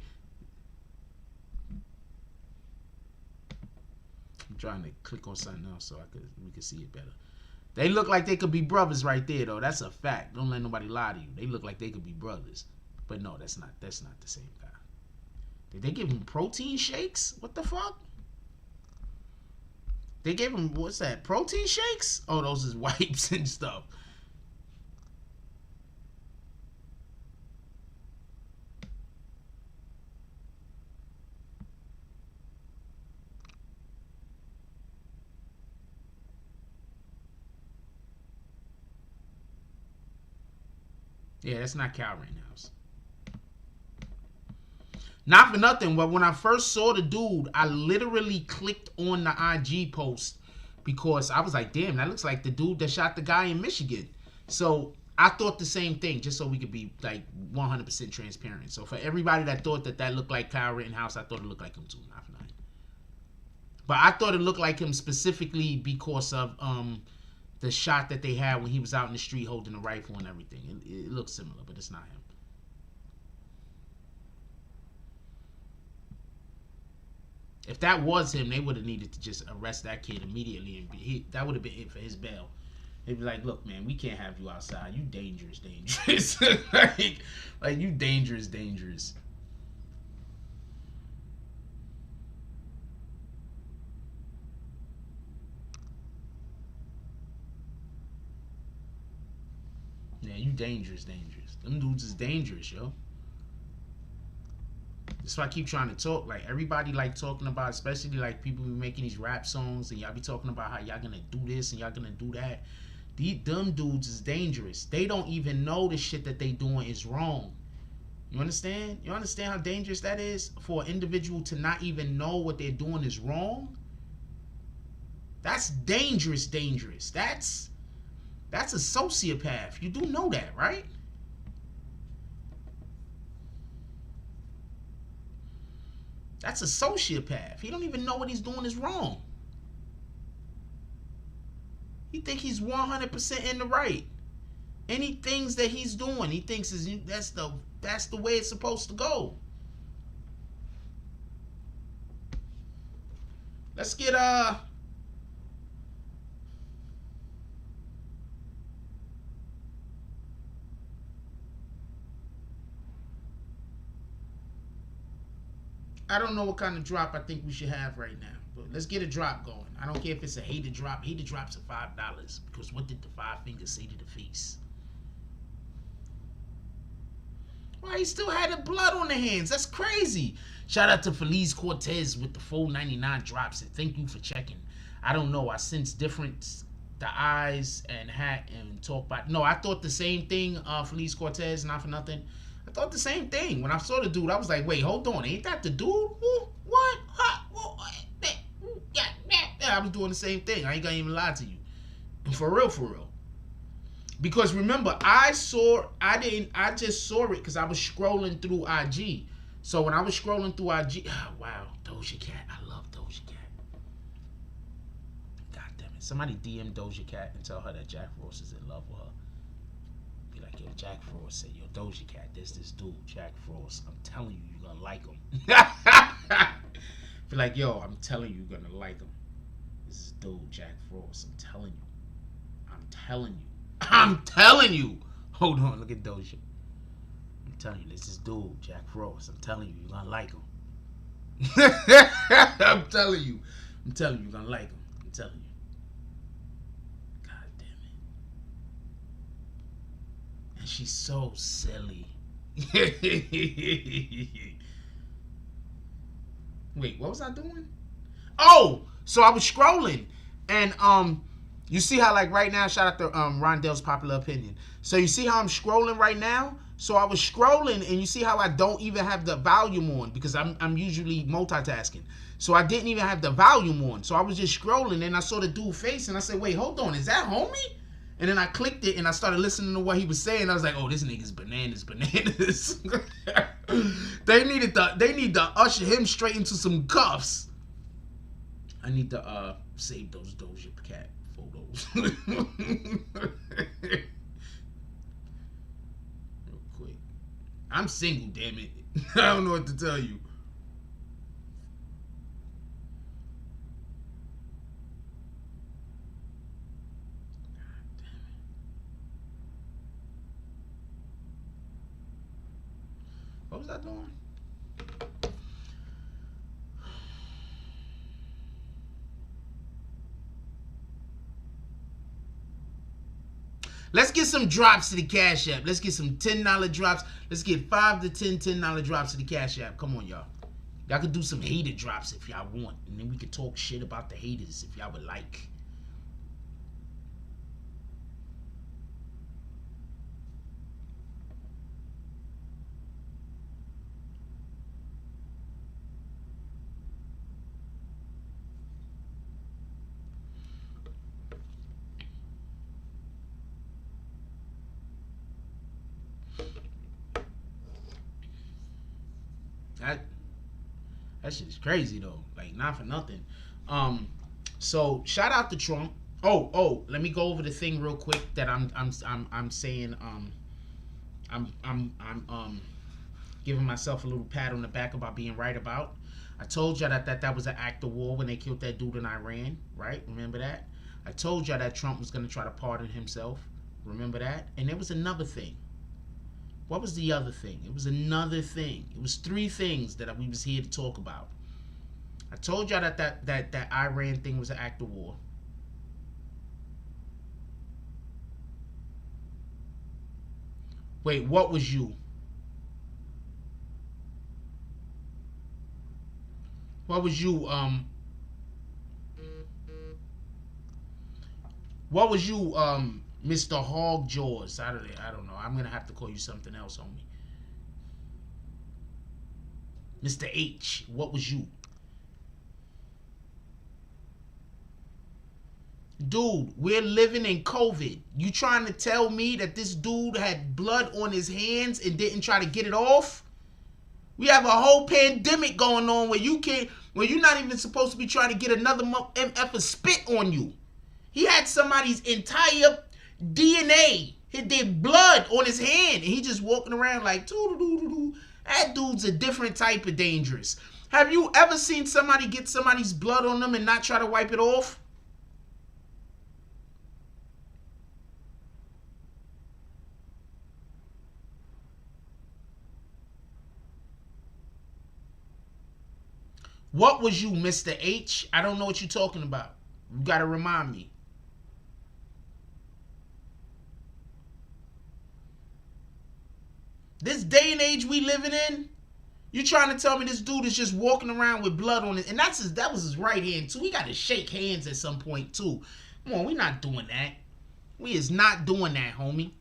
B: I'm trying to click on something else so we can see it better. They look like they could be brothers right there, though. That's a fact. Don't let nobody lie to you. They look like they could be brothers. But no, that's not the same guy. Did they give him protein shakes? What the fuck? They gave him, what's that? Protein shakes? Oh, those is wipes and stuff. Yeah, that's not Kyle Rittenhouse. Not for nothing, but when I first saw the dude, I literally clicked on the IG post because I was like, damn, that looks like the dude that shot the guy in Michigan. So I thought the same thing, just so we could be like 100% transparent. So for everybody that thought that looked like Kyle Rittenhouse, I thought it looked like him too. Not for nothing. But I thought it looked like him specifically because of the shot that they had when he was out in the street holding a rifle and everything. It looks similar, but it's not him. If that was him, they would have needed to just arrest that kid immediately, and that would have been it for his bail. They'd be like, "Look, man, we can't have you outside. You dangerous. like you dangerous. Yeah, you dangerous. Them dudes is dangerous, yo. That's why I keep trying to talk. Like, everybody like talking about, especially like people be making these rap songs and y'all be talking about how y'all gonna do this and y'all gonna do that. Them dudes is dangerous. They don't even know the shit that they doing is wrong. You understand? You understand how dangerous that is for an individual to not even know what they're doing is wrong? That's dangerous. That's a sociopath. You do know that, right? That's a sociopath. He don't even know what he's doing is wrong. He think he's 100% in the right. Any things that he's doing, he thinks that's the way it's supposed to go. Let's get I don't know what kind of drop I think we should have right now, but let's get a drop going. I don't care if it's a hated drop. Hated drops are $5 because what did the five fingers say to the face? Why he still had the blood on the hands? That's crazy. Shout out to Feliz Cortez with the 4.99 drops and thank you for checking. I don't know. I sense different the eyes and hat and talk about. No, I thought the same thing. Feliz Cortez, not for nothing. I thought the same thing. When I saw the dude, I was like, wait, hold on. Ain't that the dude? What? Yeah, I was doing the same thing. I ain't gonna even lie to you. For real. Because remember, I just saw it because I was scrolling through IG. So when I was scrolling through IG, wow, Doja Cat. I love Doja Cat. God damn it. Somebody DM Doja Cat and tell her that Jack Frost is in love with her. Be like, yo, Jack Frost said, yo, Doja Cat, there's this dude, Jack Frost. I'm telling you, you're gonna like him. Be like, yo, I'm telling you, you're gonna like him. This is dude, Jack Frost. I'm telling you. Hold on, look at Doja. I'm telling you, this is dude, Jack Frost. I'm telling you, you're gonna like him. I'm telling you, you're gonna like him. I'm telling you. God damn it. And she's so silly. Wait, what was I doing? Oh, so I was scrolling, and you see how like right now, shout out to Rondell's Popular Opinion. So you see how I'm scrolling right now? So I was scrolling, and you see how I don't even have the volume on because I'm usually multitasking. So I didn't even have the volume on. So I was just scrolling, and I saw the dude's face, and I said, wait, hold on, is that homie? And then I clicked it, and I started listening to what he was saying. I was like, oh, this nigga's bananas. They need to usher him straight into some cuffs. I need to save those Doja Cat photos. Real quick. I'm single, damn it. I don't know what to tell you. What was I doing? Let's get some drops to the Cash App. Let's get some $10 drops. Let's get 5 to 10 $10 drops to the Cash App. Come on, y'all. Y'all could do some hater drops if y'all want. And then we could talk shit about the haters if y'all would like. That shit is crazy though. Like, not for nothing. So shout out to Trump. Oh, let me go over the thing real quick that I'm saying. I'm giving myself a little pat on the back about being right about. I told y'all that was an act of war when they killed that dude in Iran, right? Remember that? I told y'all that Trump was gonna try to pardon himself. Remember that? And there was another thing. What was the other thing? It was another thing. It was 3 things that we was here to talk about. I told y'all that Iran thing was an act of war. Wait, what was you? What was you, what was you, Mr. Hog Jaws? I don't know. I'm gonna have to call you something else, homie. Mr. H, what was you? Dude, we're living in COVID. You trying to tell me that this dude had blood on his hands and didn't try to get it off? We have a whole pandemic going on where you're not even supposed to be trying to get another MF spit on you. He had somebody's entire DNA, their blood on his hand, and he just walking around like doo-doo-doo-doo-doo. That dude's a different type of dangerous. Have you ever seen somebody get somebody's blood on them and not try to wipe it off? What was you, Mr. H? I don't know what you're talking about. You got to remind me. This day and age we living in, you trying to tell me this dude is just walking around with blood on it, and that was his right hand too. He got to shake hands at some point too. Come on, we not doing that. We is not doing that, homie.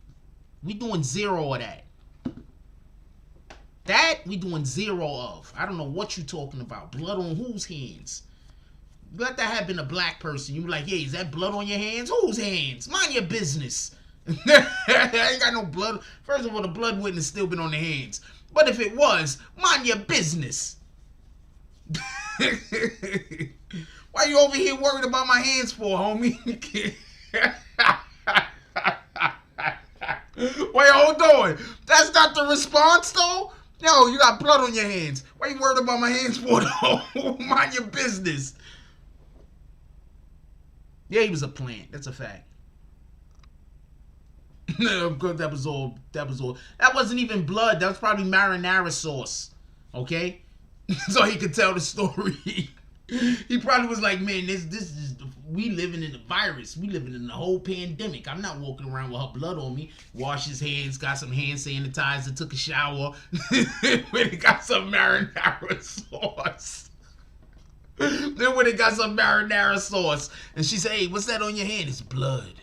B: We doing 0 of that. That we doing 0 of. I don't know what you talking about. Blood on whose hands? Let that have been a black person. You be like, hey, is that blood on your hands? Whose hands? Mind your business. I ain't got no blood. First of all, the blood wouldn't have still been on the hands. But if it was, mind your business. Why you over here worried about my hands for, homie? Wait, hold on. That's not the response, though? Yo, you got blood on your hands. Why you worried about my hands for, though? Mind your business. Yeah, he was a plant. That's a fact. No, that was all. That wasn't even blood. That was probably marinara sauce. Okay? So he could tell the story. He probably was like, man, this is, we living in the virus. We living in the whole pandemic. I'm not walking around with her blood on me. Wash his hands, got some hand sanitizer, took a shower. When he got some marinara sauce. Then when he got some marinara sauce. And she said, hey, what's that on your hand? It's blood.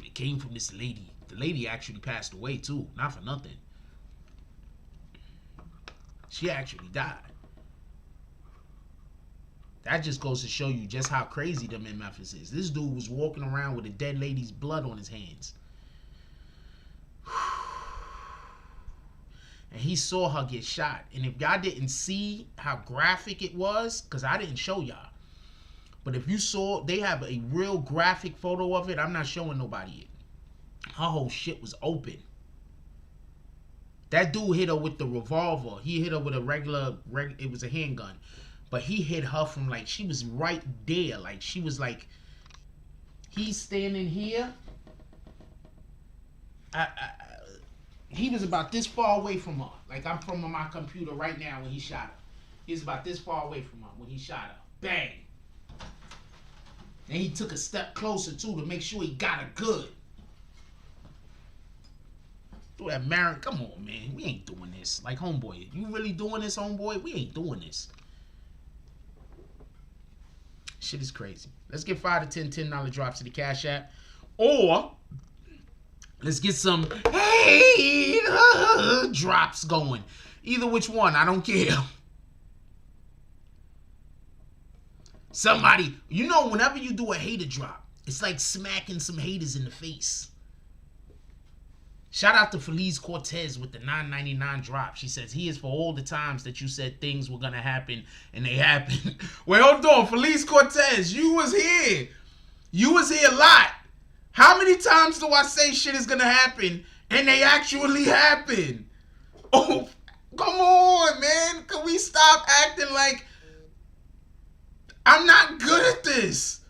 B: It came from this lady. The lady actually passed away too. Not for nothing. She actually died. That just goes to show you just how crazy them in Memphis is. This dude was walking around with a dead lady's blood on his hands. And he saw her get shot. And if y'all didn't see how graphic it was, because I didn't show y'all. But if you saw, they have a real graphic photo of it. I'm not showing nobody it. Her whole shit was open. That dude hit her with the revolver. He hit her with a regular it was a handgun. But he hit her from like, she was right there. Like, she was like, he's standing here. He was about this far away from her. Like, I'm from my computer right now when he shot her. He was about this far away from her when he shot her. Bang. And he took a step closer, too, to make sure he got her good. Do that, Marin. Come on, man. We ain't doing this. Like, homeboy, you really doing this, homeboy? We ain't doing this. Shit is crazy. Let's get 5 to 10 $10 drops to the Cash App. Or let's get some hey drops going. Either which one, I don't care. Somebody, you know, whenever you do a hater drop, it's like smacking some haters in the face. Shout out to Feliz Cortez with the $9.99 drop. She says, he is for all the times that you said things were going to happen and they happened. Wait, hold on. Feliz Cortez, you was here. You was here a lot. How many times do I say shit is going to happen and they actually happen? Oh, come on, man. Can we stop acting like I'm not good at this?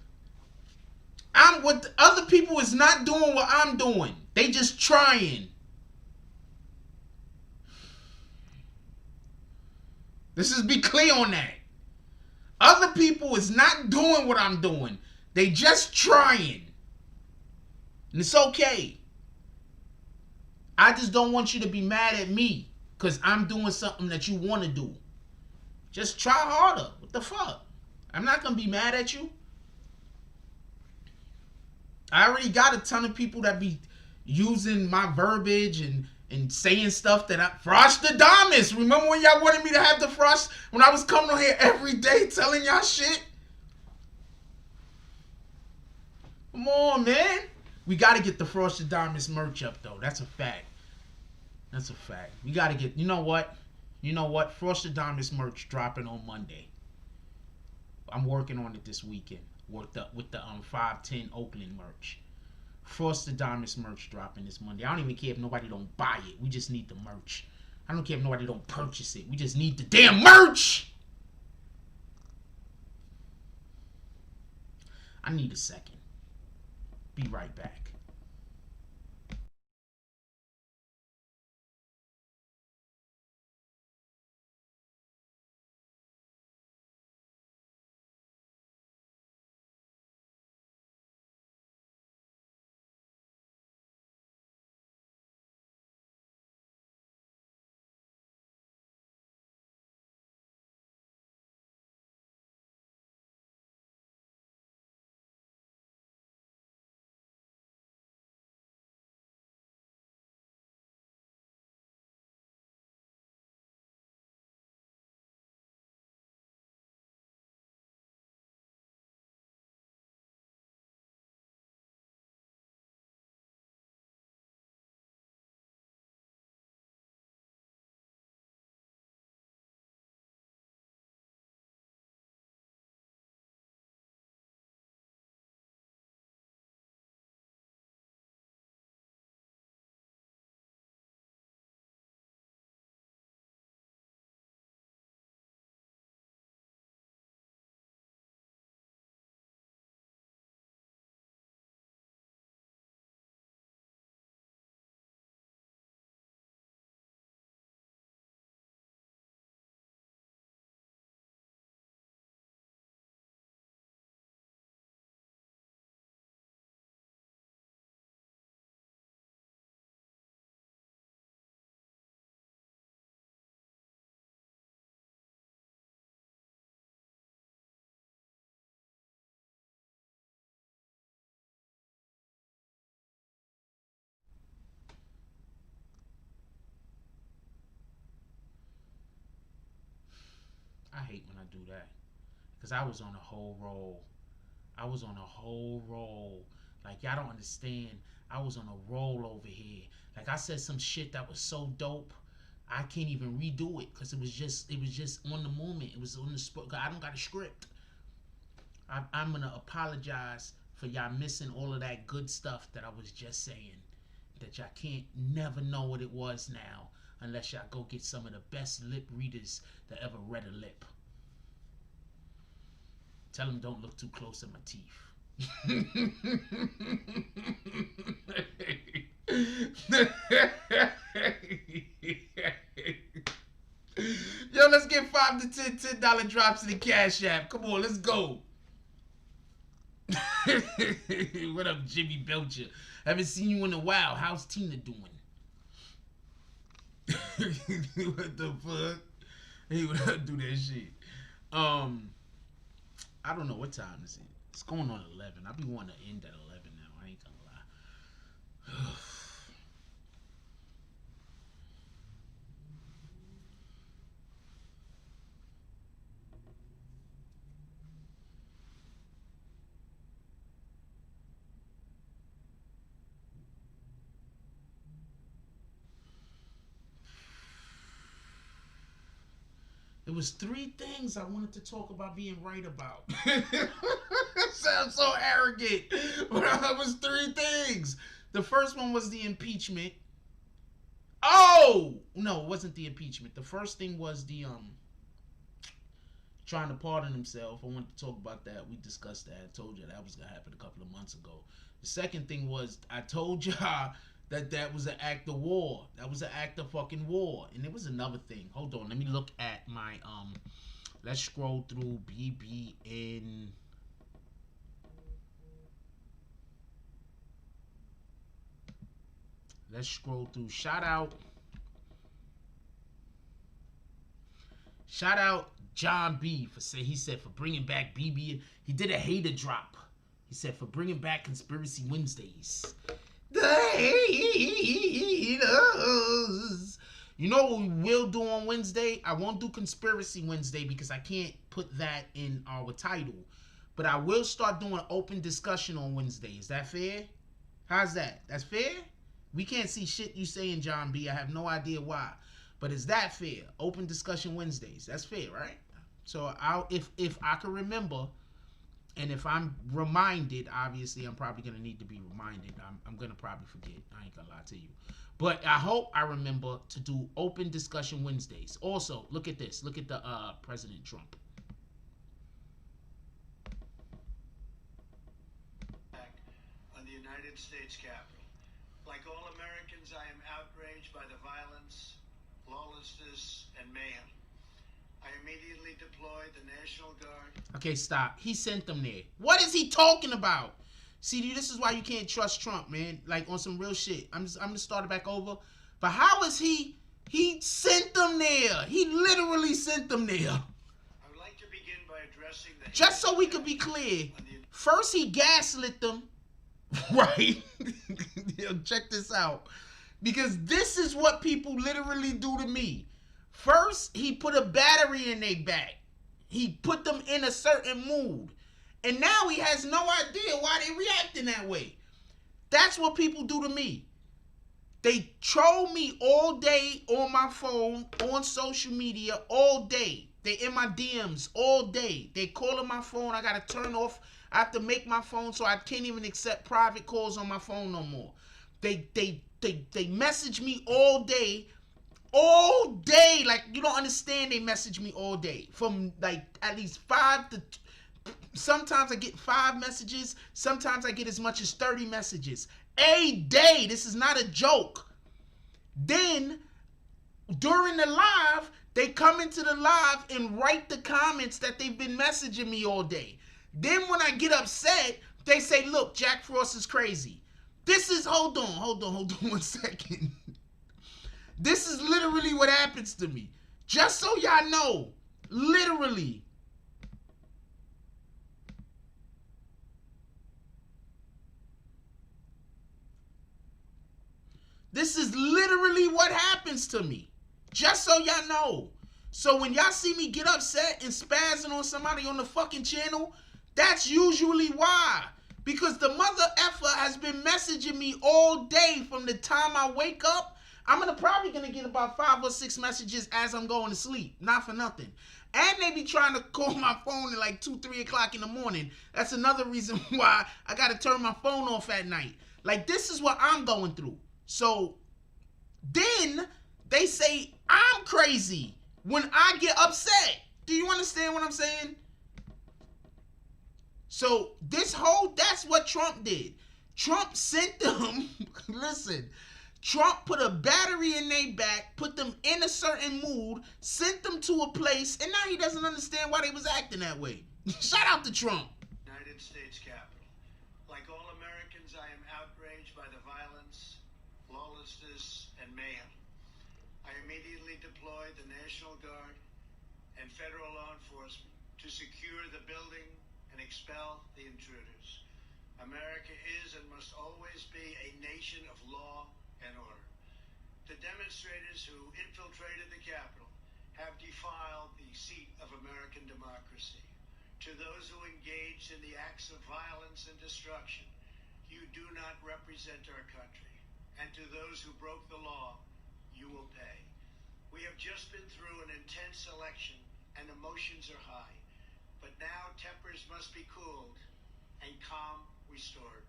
B: What other people is not doing what I'm doing. They just trying. Let's just be clear on that. Other people is not doing what I'm doing. They just trying. And it's okay. I just don't want you to be mad at me because I'm doing something that you want to do. Just try harder. What the fuck? I'm not going to be mad at you. I already got a ton of people that be using my verbiage and saying stuff that Frostadamus. Remember when y'all wanted me to have the Frost when I was coming on here every day telling y'all shit? Come on, man. We got to get the Frostadamus merch up, though. That's a fact. That's a fact. We got to get, you know what? Frostadamus merch dropping on Monday. I'm working on it this weekend. With the 510 Oakland merch. Frostadamus merch dropping this Monday. I don't even care if nobody don't buy it. We just need the merch. I don't care if nobody don't purchase it. We just need the damn merch. I need a second. Be right back. I hate when I do that. Because I was on a whole roll. Like, y'all don't understand. I was on a roll over here. Like, I said some shit that was so dope. I can't even redo it. Because it was just on the moment. It was on the spot. I don't got a script. I'm going to apologize for y'all missing all of that good stuff that I was just saying. That y'all can't never know what it was now. Unless y'all go get some of the best lip readers that ever read a lip. Tell them don't look too close at my teeth. Yo, let's get $5 to $10 drops in the Cash App. Come on, let's go. What up, Jimmy Belcher? Haven't seen you in a while. How's Tina doing? What the fuck? He would do that shit. I don't know what time is it. It's going on 11. I be wanting to end at 11 now. I ain't gonna lie. was 3 things I wanted to talk about being right about. Sounds so arrogant, but it was 3 things. The first one was the impeachment. Oh no, it wasn't the impeachment. The first thing was the trying to pardon himself. I wanted to talk about that. We discussed that. I told you that was gonna happen a couple of months ago. The second thing was I told y'all that was an act of war. That was an act of fucking war. And there was another thing. Hold on, let me look at my let's scroll through BBN. Let's scroll through. Shout out John B he said for bringing back BB. He did a hater drop. He said for bringing back Conspiracy Wednesdays. The haters. You know what we will do on Wednesday? I won't do Conspiracy Wednesday because I can't put that in our title. But I will start doing open discussion on Wednesday. Is that fair? How's that? That's fair? We can't see shit you saying, John B. I have no idea why. But is that fair? Open discussion Wednesdays. That's fair, right? So if I can remember, and if I'm reminded, obviously I'm probably going to need to be reminded. I'm going to probably forget. I ain't going to lie to you. But I hope I remember to do open discussion Wednesdays. Also, look at this. Look at the President Trump.
E: On the United States Capitol. Like all Americans, I am outraged by the violence, lawlessness, and mayhem. I immediately deployed the National Guard.
B: Okay, stop. He sent them there. What is he talking about? See, this is why you can't trust Trump, man. Like, on some real shit. I'm gonna start it back over. But how is he sent them there? He literally sent them there.
E: I would like to begin by addressing the...
B: Just so we could be clear. First, he gaslit them. Right? Yo, check this out. Because this is what people literally do to me. First, he put a battery in their back. He put them in a certain mood. And now he has no idea why they're reacting that way. That's what people do to me. They troll me all day on my phone, on social media, all day. They in my DMs all day. They calling my phone. I got to turn off. I have to make my phone so I can't even accept private calls on my phone no more. They message me all day. All day. Like, you don't understand, they message me all day. From like at least 5 to... Sometimes I get 5 messages. Sometimes I get as much as 30 messages. A day. This is not a joke. Then, during the live, they come into the live and write the comments that they've been messaging me all day. Then when I get upset, they say, look, Jack Frost is crazy. This is, hold on 1 second. This is literally what happens to me. Just so y'all know, literally. This is literally what happens to me. Just so y'all know. So when y'all see me get upset and spazzing on somebody on the fucking channel, that's usually why. Because the mother effer has been messaging me all day from the time I wake up. I'm probably going to get about 5 or 6 messages as I'm going to sleep. Not for nothing. And they be trying to call my phone at like 2, 3 o'clock in the morning. That's another reason why I got to turn my phone off at night. Like, this is what I'm going through. So then they say I'm crazy when I get upset. Do you understand what I'm saying? So that's what Trump did. Trump sent them, listen, Trump put a battery in their back, put them in a certain mood, sent them to a place, and now he doesn't understand why they was acting that way. Shout out to Trump.
E: United States Capitol. Like all Americans, I am outraged by the violence, lawlessness, and mayhem. I immediately deployed the National Guard and federal law enforcement to secure the building and expel the intruders. America is and must always be a nation of law and order. The demonstrators who infiltrated the Capitol have defiled the seat of American democracy. To those who engaged in the acts of violence and destruction, you do not represent our country. And to those who broke the law, you will pay. We have just been through an intense election and emotions are high. But now tempers must be cooled and calm restored.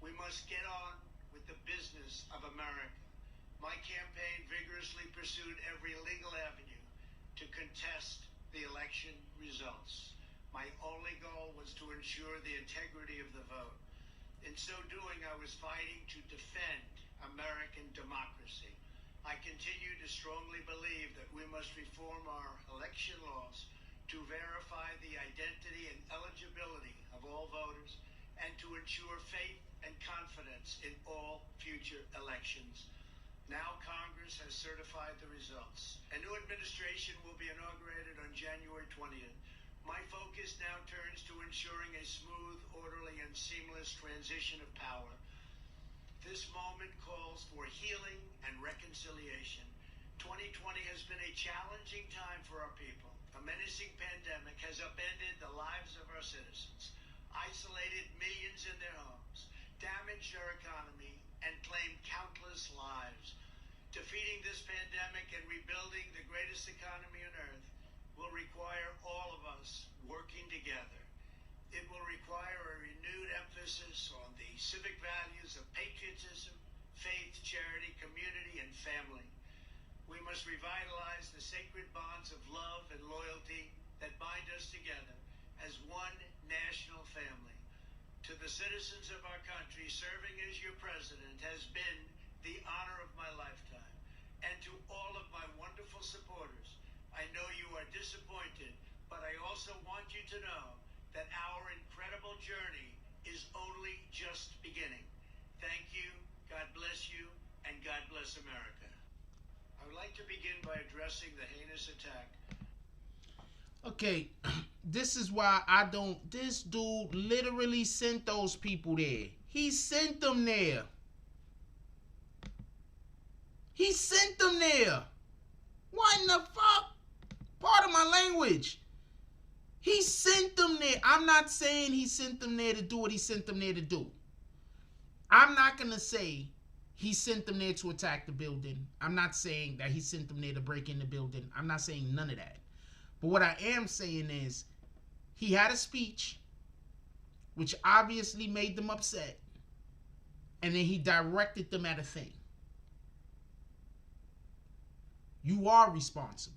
E: We must get on with the business of America. My campaign vigorously pursued every legal avenue to contest the election results. My only goal was to ensure the integrity of the vote. In so doing, I was fighting to defend American democracy. I continue to strongly believe that we must reform our election laws to verify the identity and eligibility of all voters and to ensure faith and confidence in all future elections. Now Congress has certified the results. A new administration will be inaugurated on January 20th. My focus now turns to ensuring a smooth, orderly, and seamless transition of power. This moment calls for healing and reconciliation. 2020 has been a challenging time for our people. A menacing pandemic has upended the lives of our citizens, isolated millions in their homes, damaged our economy, and claimed countless lives. Defeating this pandemic and rebuilding the greatest economy on earth will require all of us working together. It will require a renewed emphasis on the civic values of patriotism, faith, charity, community, and family. We must revitalize the sacred bonds of love and loyalty that bind us together as one national family. To the citizens of our country, serving as your president has been the honor of my lifetime. And to all of my wonderful supporters, I know you are disappointed, but I also want you to know that our incredible journey is only just beginning. Thank you, God bless you, and God bless America. I would like to begin by addressing the heinous attack.
B: Okay, this is why I don't. This dude literally sent those people there. He sent them there. He sent them there. What in the fuck? Pardon my language. He sent them there. I'm not saying he sent them there to do what he sent them there to do. I'm not going to say he sent them there to attack the building. I'm not saying that he sent them there to break in the building. I'm not saying none of that. But what I am saying is he had a speech which obviously made them upset. And then he directed them at a thing. You are responsible.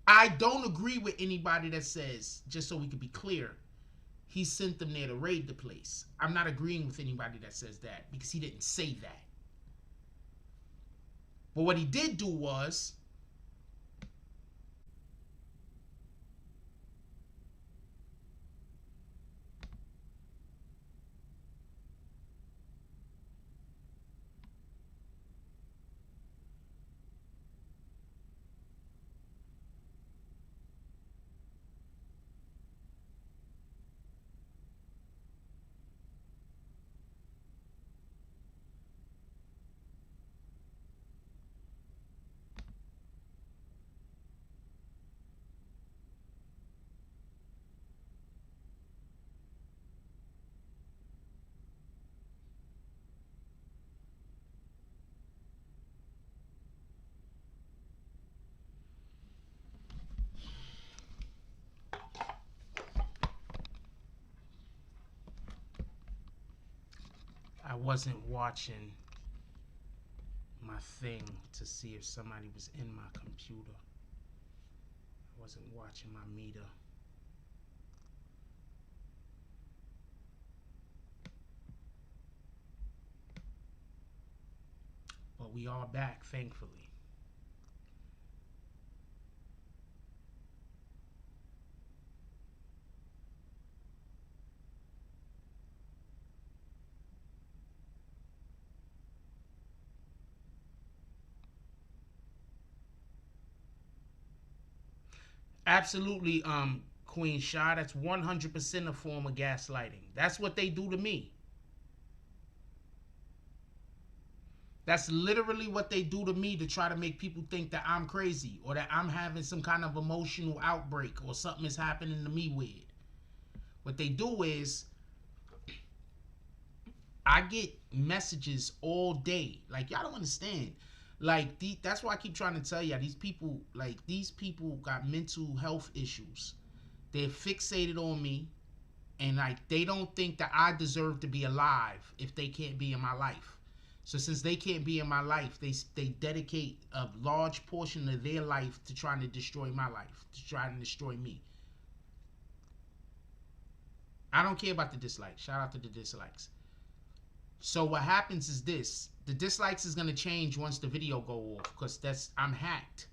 B: I don't agree with anybody that says, just so we can be clear, he sent them there to raid the place. I'm not agreeing with anybody that says that because he didn't say that. But what he did do was I wasn't watching my thing to see if somebody was in my computer. I wasn't watching my meter. But we are back, thankfully. Absolutely, Queen Shah. That's 100% a form of gaslighting. That's what they do to me. That's literally what they do to me to try to make people think that I'm crazy or that I'm having some kind of emotional outbreak or something is happening to me weird. What they do is I get messages all day. Like, y'all don't understand. Like, that's why I keep trying to tell you, these people got mental health issues. They're fixated on me, and like they don't think that I deserve to be alive if they can't be in my life. So since they can't be in my life, they dedicate a large portion of their life to trying to destroy my life, to try to destroy me. I don't care about the dislikes. Shout out to the dislikes. So what happens is this: the dislikes is gonna change once the video go off, because I'm hacked.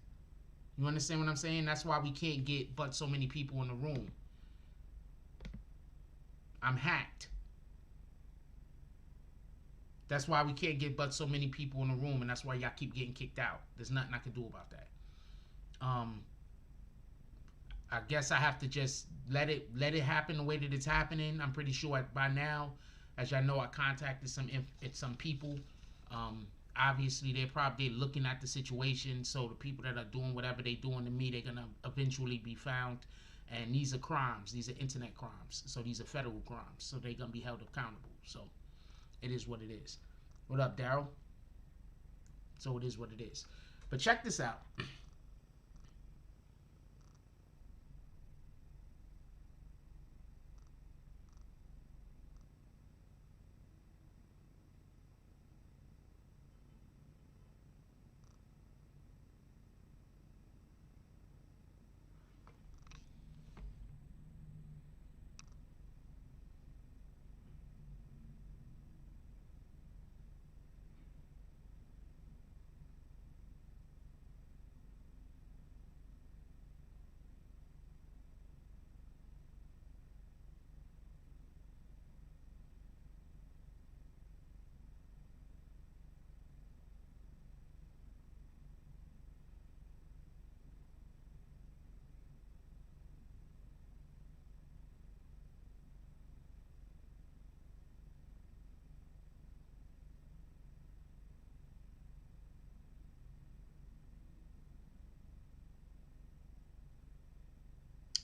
B: You understand what I'm saying? That's why we can't get but so many people in the room. I'm hacked. That's why we can't get but so many people in the room, and that's why y'all keep getting kicked out. There's nothing I can do about that. I guess I have to just let it happen the way that it's happening. I'm pretty sure by now, as y'all know, I contacted some people. Obviously, they're looking at the situation. So the people that are doing whatever they're doing to me, they're gonna eventually be found. And these are crimes. These are internet crimes. So these are federal crimes. So they're gonna be held accountable. So it is what it is. What up, Daryl? So it is what it is. But check this out.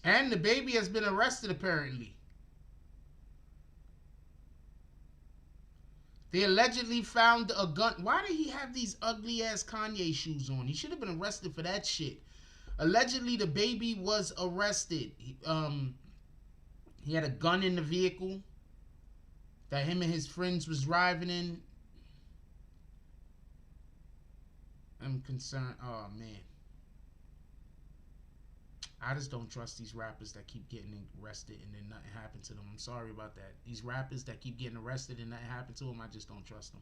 B: And the baby has been arrested, apparently. They allegedly found a gun. Why did he have these ugly ass Kanye shoes on? He should have been arrested for that shit. Allegedly, the baby was arrested. He had a gun in the vehicle that him and his friends was driving in. I'm concerned. Oh, man. I just don't trust these rappers that keep getting arrested and then nothing happened to them. I'm sorry about that. These rappers that keep getting arrested and nothing happened to them, I just don't trust them.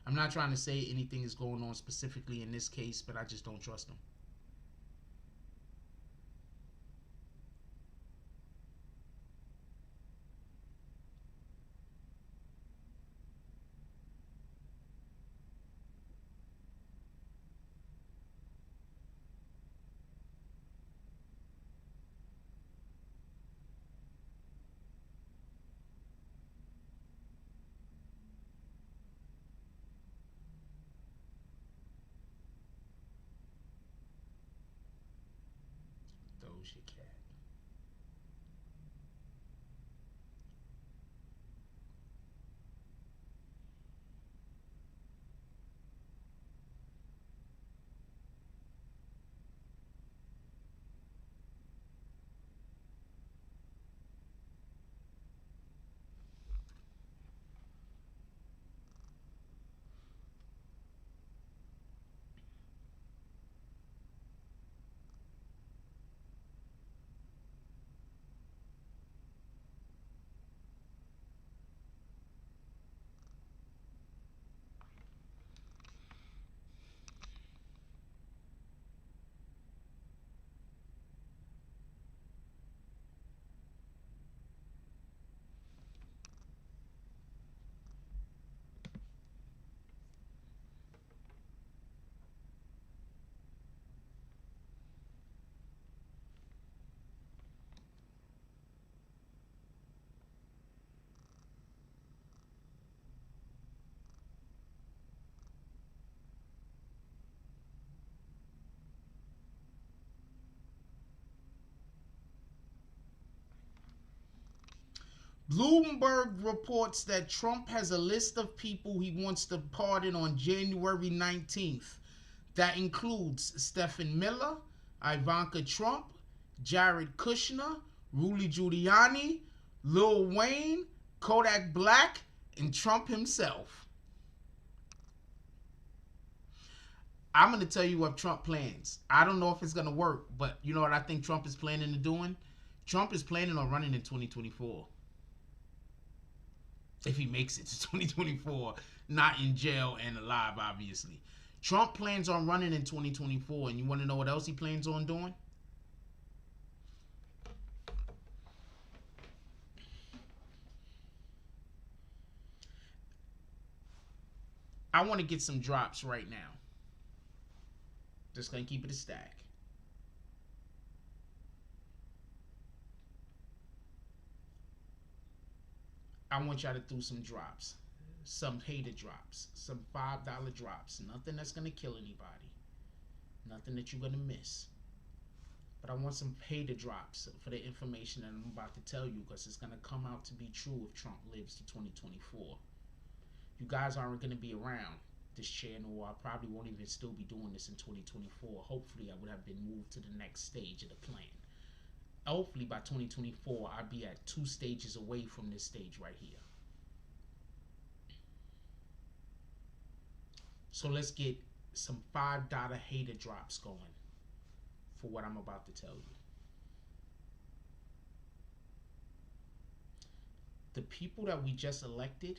B: I'm not trying to say anything is going on specifically in this case, but I just don't trust them. Doja Cat. Bloomberg reports that Trump has a list of people he wants to pardon on January 19th. That includes Stephen Miller, Ivanka Trump, Jared Kushner, Rudy Giuliani, Lil Wayne, Kodak Black, and Trump himself. I'm going to tell you what Trump plans. I don't know if it's going to work, but you know what I think Trump is planning on doing? Trump is planning on running in 2024. If he makes it to 2024, not in jail and alive, obviously. Trump plans on running in 2024, and you want to know what else he plans on doing? I want to get some drops right now. Just going to keep it a stack. I want y'all to do some drops. Some hater drops. Some $5 drops. Nothing that's going to kill anybody. Nothing that you're going to miss. But I want some hater drops for the information that I'm about to tell you, because it's going to come out to be true if Trump lives to 2024. You guys aren't going to be around this channel, or I probably won't even still be doing this in 2024. Hopefully I would have been moved to the next stage of the plan. Hopefully by 2024 I'll be at 2 stages away from this stage right here. So let's get some $5 hater drops going for what I'm about to tell you. The people that we just elected,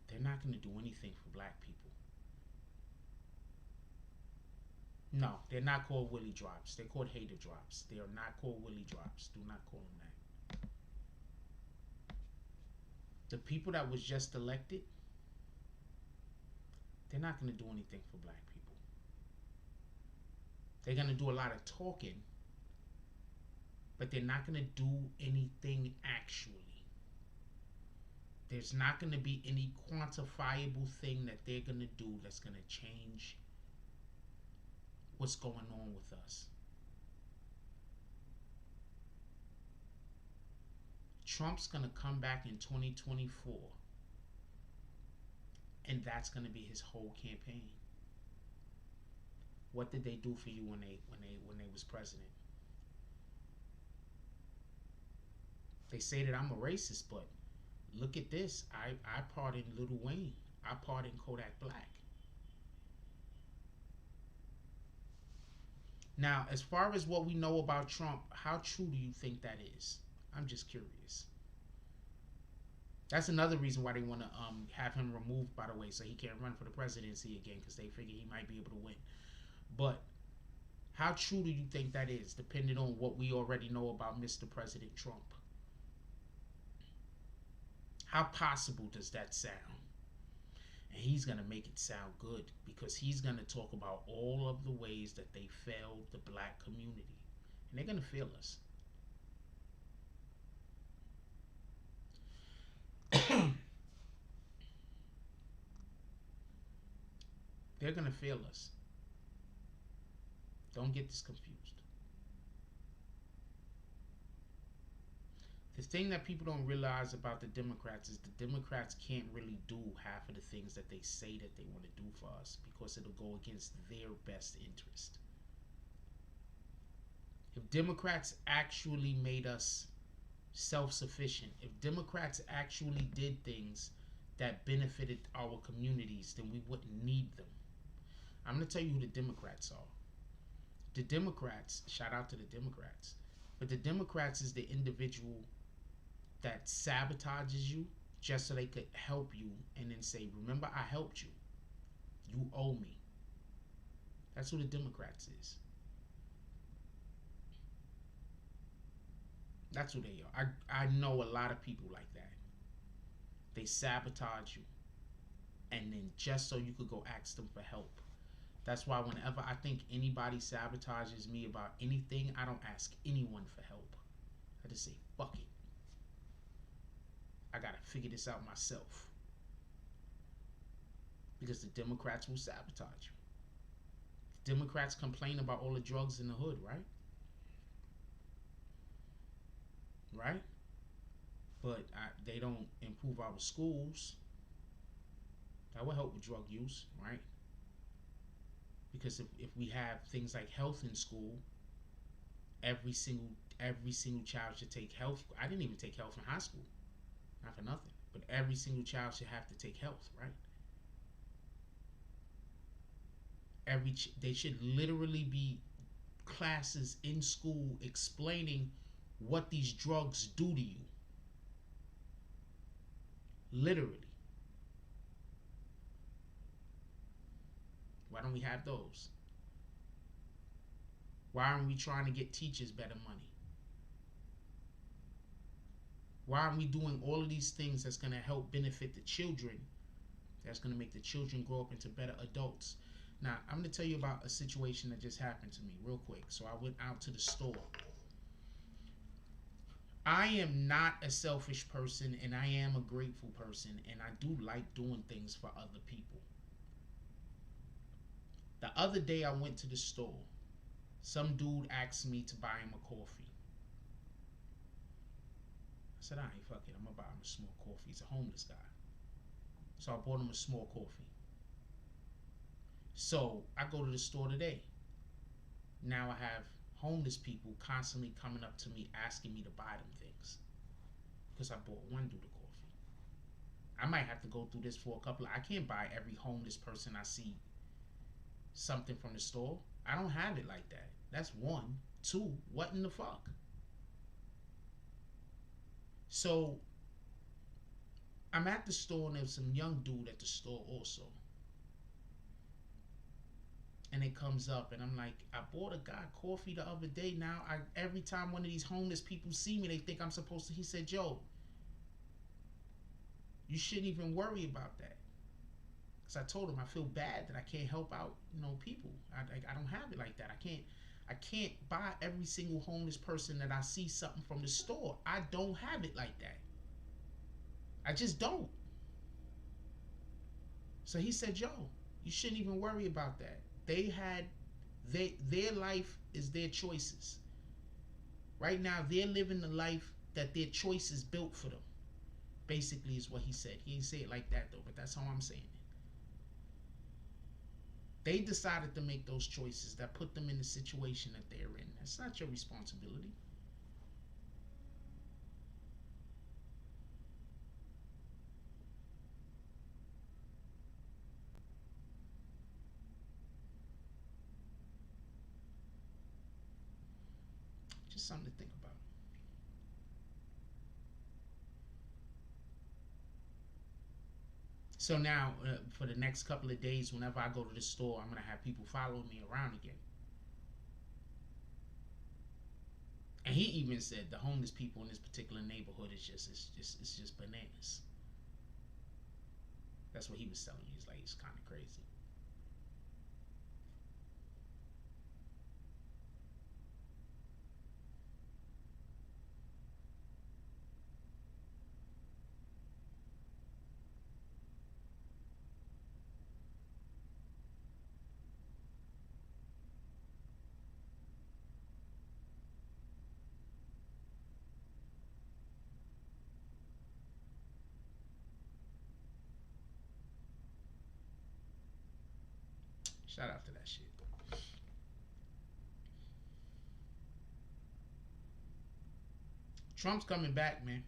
B: they're not going to do anything for black people. No, they're not called Willie drops. They're called hater drops. They are not called Willie drops. Do not call them that. The people that was just elected, they're not going to do anything for black people. They're going to do a lot of talking, but they're not going to do anything actually. There's not going to be any quantifiable thing that they're going to do that's going to change what's going on with us. Trump's going to come back in 2024, and that's going to be his whole campaign. What did they do for you when they was president? They say that I'm a racist, but look at this. I pardoned Lil Wayne. I pardoned Kodak Black. Now, as far as what we know about Trump, how true do you think that is? I'm just curious. That's another reason why they want to have him removed, by the way, so he can't run for the presidency again, because they figure he might be able to win. But how true do you think that is, depending on what we already know about Mr. President Trump? How possible does that sound? And he's going to make it sound good, because he's going to talk about all of the ways that they failed the black community. And they're going to fail us. They're going to fail us. Don't get this confused. The thing that people don't realize about the Democrats is the Democrats can't really do half of the things that they say that they want to do for us, because it'll go against their best interest. If Democrats actually made us self-sufficient, if Democrats actually did things that benefited our communities, then we wouldn't need them. I'm going to tell you who the Democrats are. The Democrats, shout out to the Democrats, but the Democrats is the individual that sabotages you just so they could help you and then say, remember, I helped you. You owe me. That's who the Democrats is. That's who they are. I know a lot of people like that. They sabotage you, and then just so you could go ask them for help. That's why whenever I think anybody sabotages me about anything, I don't ask anyone for help. I just say, fuck it. I gotta figure this out myself. Because the Democrats will sabotage you. The Democrats complain about all the drugs in the hood, right? Right? But they don't improve our schools. That would help with drug use, right? Because if we have things like health in school, every single child should take health. I didn't even take health in high school, not for nothing. But every single child should have to take health, right? They should literally be classes in school explaining what these drugs do to you. Literally. Why don't we have those? Why aren't we trying to get teachers better money? Why aren't we doing all of these things that's going to help benefit the children, that's going to make the children grow up into better adults? Now, I'm going to tell you about a situation that just happened to me real quick. So I went out to the store. I am not a selfish person, and I am a grateful person, and I do like doing things for other people. The other day I went to the store. Some dude asked me to buy him a coffee. I said, alright, fuck it, I'm gonna buy him a small coffee. He's a homeless guy. So I bought him a small coffee. So I go to the store today. Now I have homeless people constantly coming up to me asking me to buy them things. Because I bought one dude a coffee. I might have to go through this for a couple of, I can't buy every homeless person I see something from the store. I don't have it like that. That's one. Two, what in the fuck? So I'm at the store and there's some young dude at the store also. And it comes up and I'm like, I bought a guy coffee the other day. Now every time one of these homeless people see me, they think I'm supposed to. He said, Joe, you shouldn't even worry about that. Because I told him I feel bad that I can't help out, people. I don't have it like that. I can't buy every single homeless person that I see something from the store. I don't have it like that. I just don't. So he said, Joe, you shouldn't even worry about that. Their life is their choices. Right now, they're living the life that their choices built for them. Basically is what he said. He didn't say it like that though, but that's how I'm saying it. They decided to make those choices that put them in the situation that they're in. That's not your responsibility. Just something to think about. So now, for the next couple of days, whenever I go to the store, I'm going to have people following me around again. And he even said the homeless people in this particular neighborhood is just bananas. That's what he was telling me. He's like, it's kind of crazy. Shout out to that shit. Trump's coming back, man.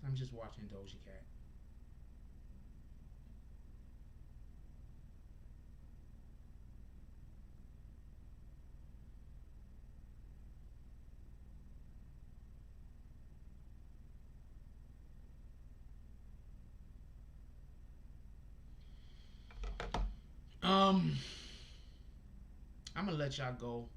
B: I'm just watching Doja Cat. I'm gonna let y'all go.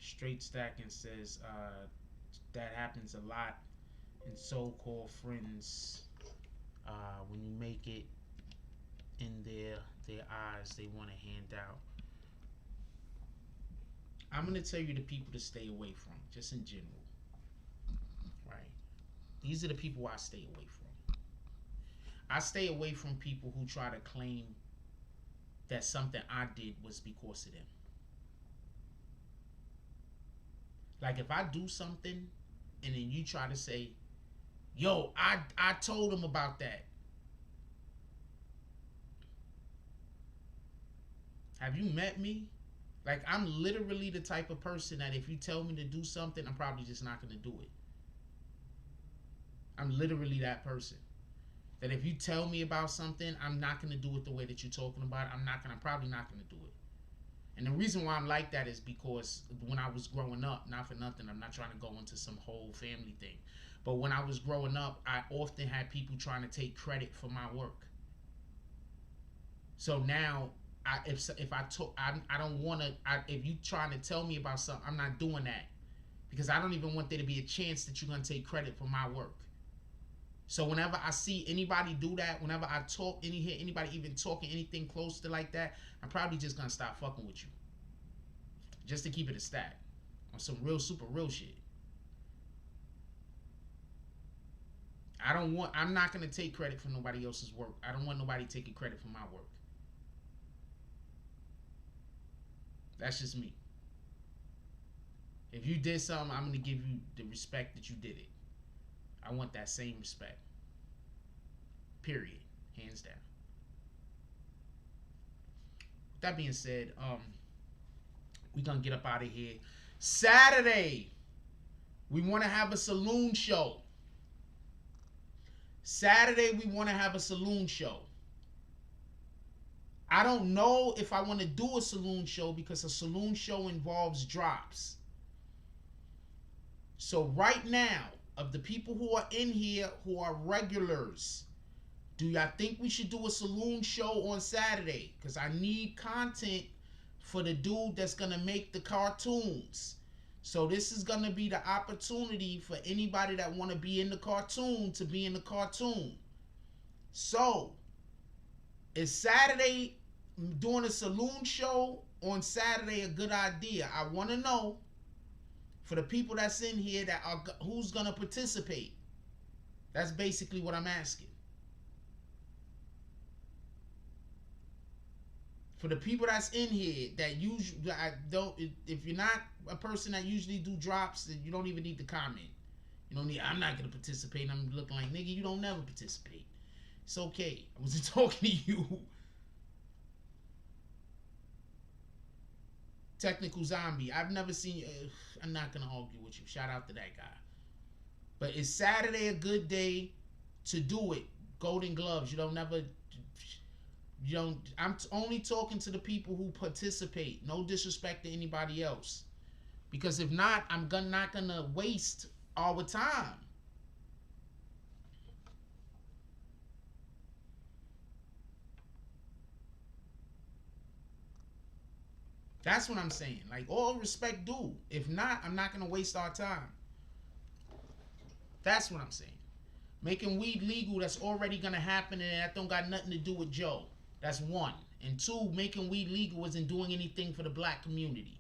B: Straight Stacking says that happens a lot in so-called friends. When you make it in their eyes, they want a handout. I'm gonna tell you the people to stay away from, just in general. Right? These are the people I stay away from. I stay away from people who try to claim that something I did was because of them. Like if I do something and then you try to say, yo, I told him about that. Have you met me? Like, I'm literally the type of person that if you tell me to do something, I'm probably just not going to do it. I'm literally that person. That if you tell me about something, I'm not going to do it the way that you're talking about it. I'm probably not going to do it. And the reason why I'm like that is because when I was growing up, not for nothing, I'm not trying to go into some whole family thing. But when I was growing up, I often had people trying to take credit for my work. So now, if you trying to tell me about something, I'm not doing that, because I don't even want there to be a chance that you're gonna take credit for my work. So whenever I see anybody do that, whenever I hear anybody even talking anything close to like that, I'm probably just gonna stop fucking with you, just to keep it a stat on some real super real shit. I'm not gonna take credit for nobody else's work. I don't want nobody taking credit for my work. That's just me. If you did something, I'm going to give you the respect that you did it. I want that same respect. Period. Hands down. With that being said, we're going to get up out of here. Saturday, we want to have a saloon show. Saturday, we want to have a saloon show. I don't know if I want to do a saloon show because a saloon show involves drops. So right now, of the people who are in here who are regulars, do y'all think we should do a saloon show on Saturday? Because I need content for the dude that's going to make the cartoons. So this is going to be the opportunity for anybody that want to be in the cartoon to be in the cartoon. So, is Saturday doing a saloon show on Saturday a good idea? I want to know, for the people that's in here, who's going to participate. That's basically what I'm asking. For the people that's in here that usually, if you're not a person that usually do drops, then you don't even need to comment. You don't need, I'm not going to participate. I'm looking like, nigga, you don't never participate. It's okay. I wasn't talking to you. Technical Zombie. I've never seen, I'm not going to argue with you. Shout out to that guy. But is Saturday a good day to do it? Golden Gloves. I'm only talking to the people who participate. No disrespect to anybody else. Because if not, I'm not going to waste our time. That's what I'm saying. Like, all respect due. If not, I'm not going to waste our time. That's what I'm saying. Making weed legal, that's already going to happen, and that don't got nothing to do with Joe. That's one. And two, making weed legal isn't doing anything for the black community.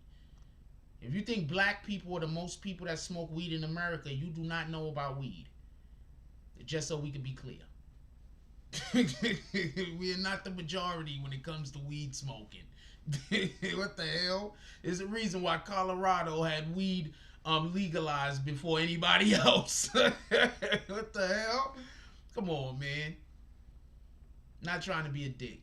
B: If you think black people are the most people that smoke weed in America, you do not know about weed. Just so we can be clear. We are not the majority when it comes to weed smoking. What the hell? There's a reason why Colorado had weed legalized before anybody else. What the hell? Come on, man. Not trying to be a dick.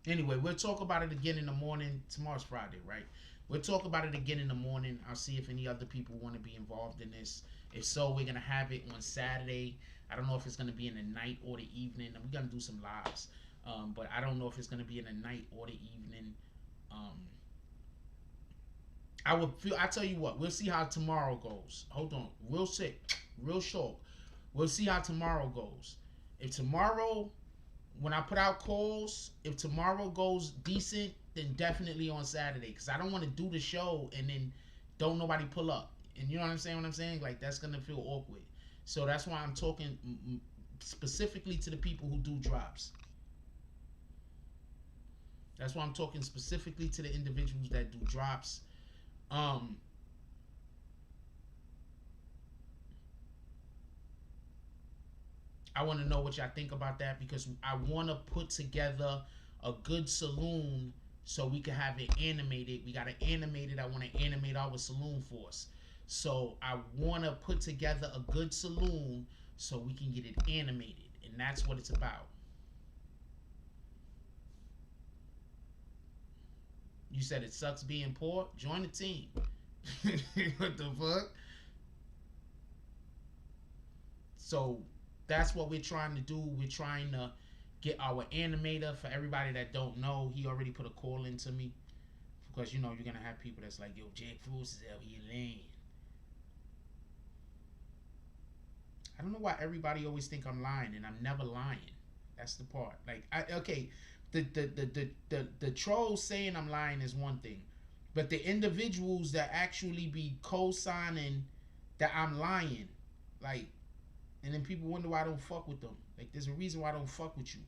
B: Anyway, we'll talk about it again in the morning. Tomorrow's Friday, right? We'll talk about it again in the morning. I'll see if any other people want to be involved in this. If so, we're going to have it on Saturday. I don't know if it's going to be in the night or the evening. We're going to do some lives. But I don't know if it's going to be in the night or the evening. I tell you what, we'll see how tomorrow goes. Hold on. Real short. We'll see how tomorrow goes. If tomorrow when I put out calls, if tomorrow goes decent, then definitely on Saturday, because I don't want to do the show and then don't nobody pull up. And you know what I'm saying? What I'm saying? Like, that's gonna feel awkward. So that's why I'm talking specifically to the people who do drops. That's why I'm talking specifically to the individuals that do drops. I want to know what y'all think about that, because I want to put together a good saloon so we can have it animated. We got to animate it. I want to animate our saloon force. So I want to put together a good saloon so we can get it animated. And that's what it's about. You said it sucks being poor? Join the team. What the fuck? So that's what we're trying to do. We're trying to get our animator. For everybody that don't know, he already put a call into me, because you know you're gonna have people that's like, yo, Jack Frost is out here lame. I don't know why everybody always think I'm lying, and I'm never lying. That's the part. Like, the trolls saying I'm lying is one thing, but the individuals that actually be co-signing that I'm lying, like, and then people wonder why I don't fuck with them. Like, there's a reason why I don't fuck with you.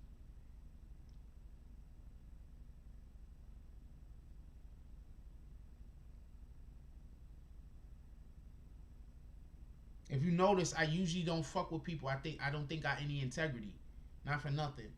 B: If you notice, I usually don't fuck with people I don't think got any integrity. Not for nothing.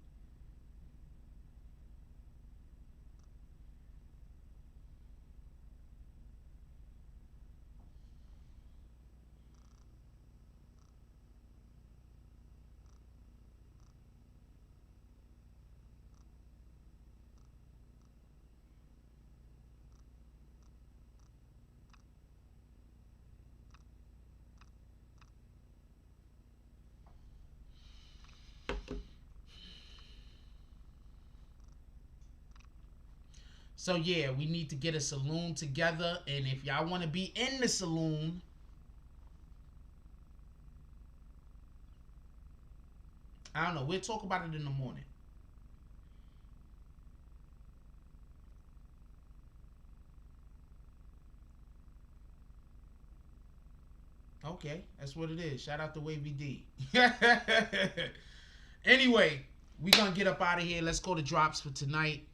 B: So yeah, we need to get a saloon together, and if y'all want to be in the saloon, I don't know, we'll talk about it in the morning. Okay, that's what it is. Shout out to Wavy D. Anyway, we gonna get up out of here. Let's go to drops for tonight.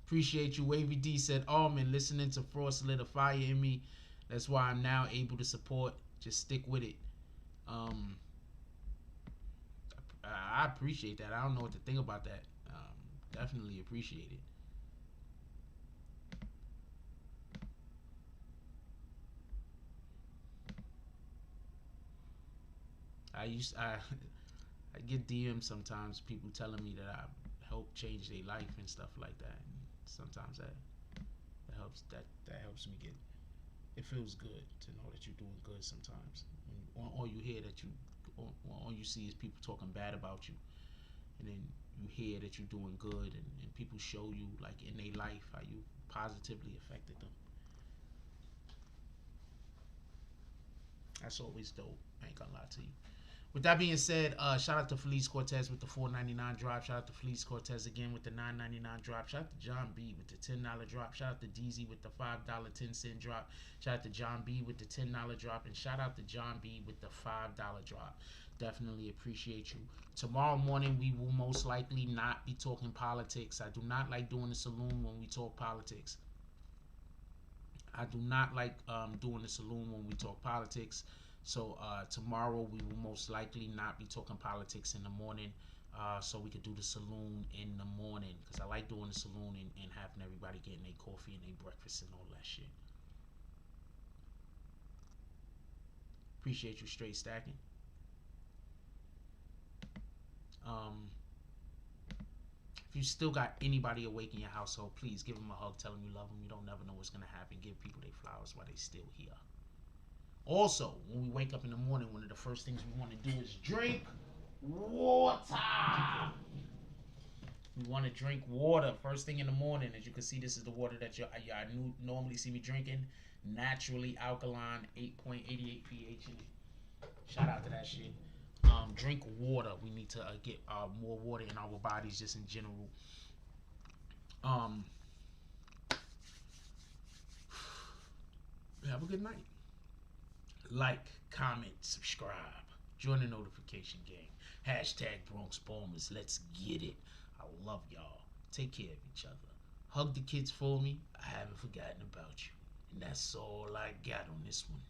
B: Appreciate you. Wavy D said, "Oh man, listening to Frost lit a fire in me. That's why I'm now able to support. Just stick with it." I appreciate that. I don't know what to think about that. Definitely appreciate it. I get DMs sometimes, people telling me that I help change their life and stuff like that. And sometimes that helps me get. It feels good to know that you're doing good sometimes. When all you hear that all you see is people talking bad about you, and then you hear that you're doing good, and people show you, like, in their life how you positively affected them. That's always dope. I ain't gonna lie to you. With that being said, shout out to Felice Cortez with the $4.99 drop. Shout out to Felice Cortez again with the $9.99 drop. Shout out to John B with the $10 drop. Shout out to DZ with the $5.10 drop. Shout out to John B with the $10 drop. And shout out to John B with the $5 drop. Definitely appreciate you. Tomorrow morning, we will most likely not be talking politics. I do not like doing the saloon when we talk politics. I do not like doing the saloon when we talk politics. So tomorrow we will most likely not be talking politics in the morning, so we could do the saloon in the morning, because I like doing the saloon and having everybody getting their coffee and their breakfast and all that shit. Appreciate you, straight stacking. If you still got anybody awake in your household, please give them a hug, tell them you love them. You don't never know what's going to happen. Give people their flowers while they still here. Also, when we wake up in the morning, one of the first things we want to do is drink water. We want to drink water first thing in the morning. As you can see, this is the water that y'all normally see me drinking. Naturally alkaline, 8.88 pH in it. Shout out to that shit. Drink water. We need to get more water in our bodies, just in general. Have a good night. Like, comment, subscribe. Join the notification gang. Hashtag Bronx Bombers. Let's get it. I love y'all. Take care of each other. Hug the kids for me. I haven't forgotten about you. And that's all I got on this one.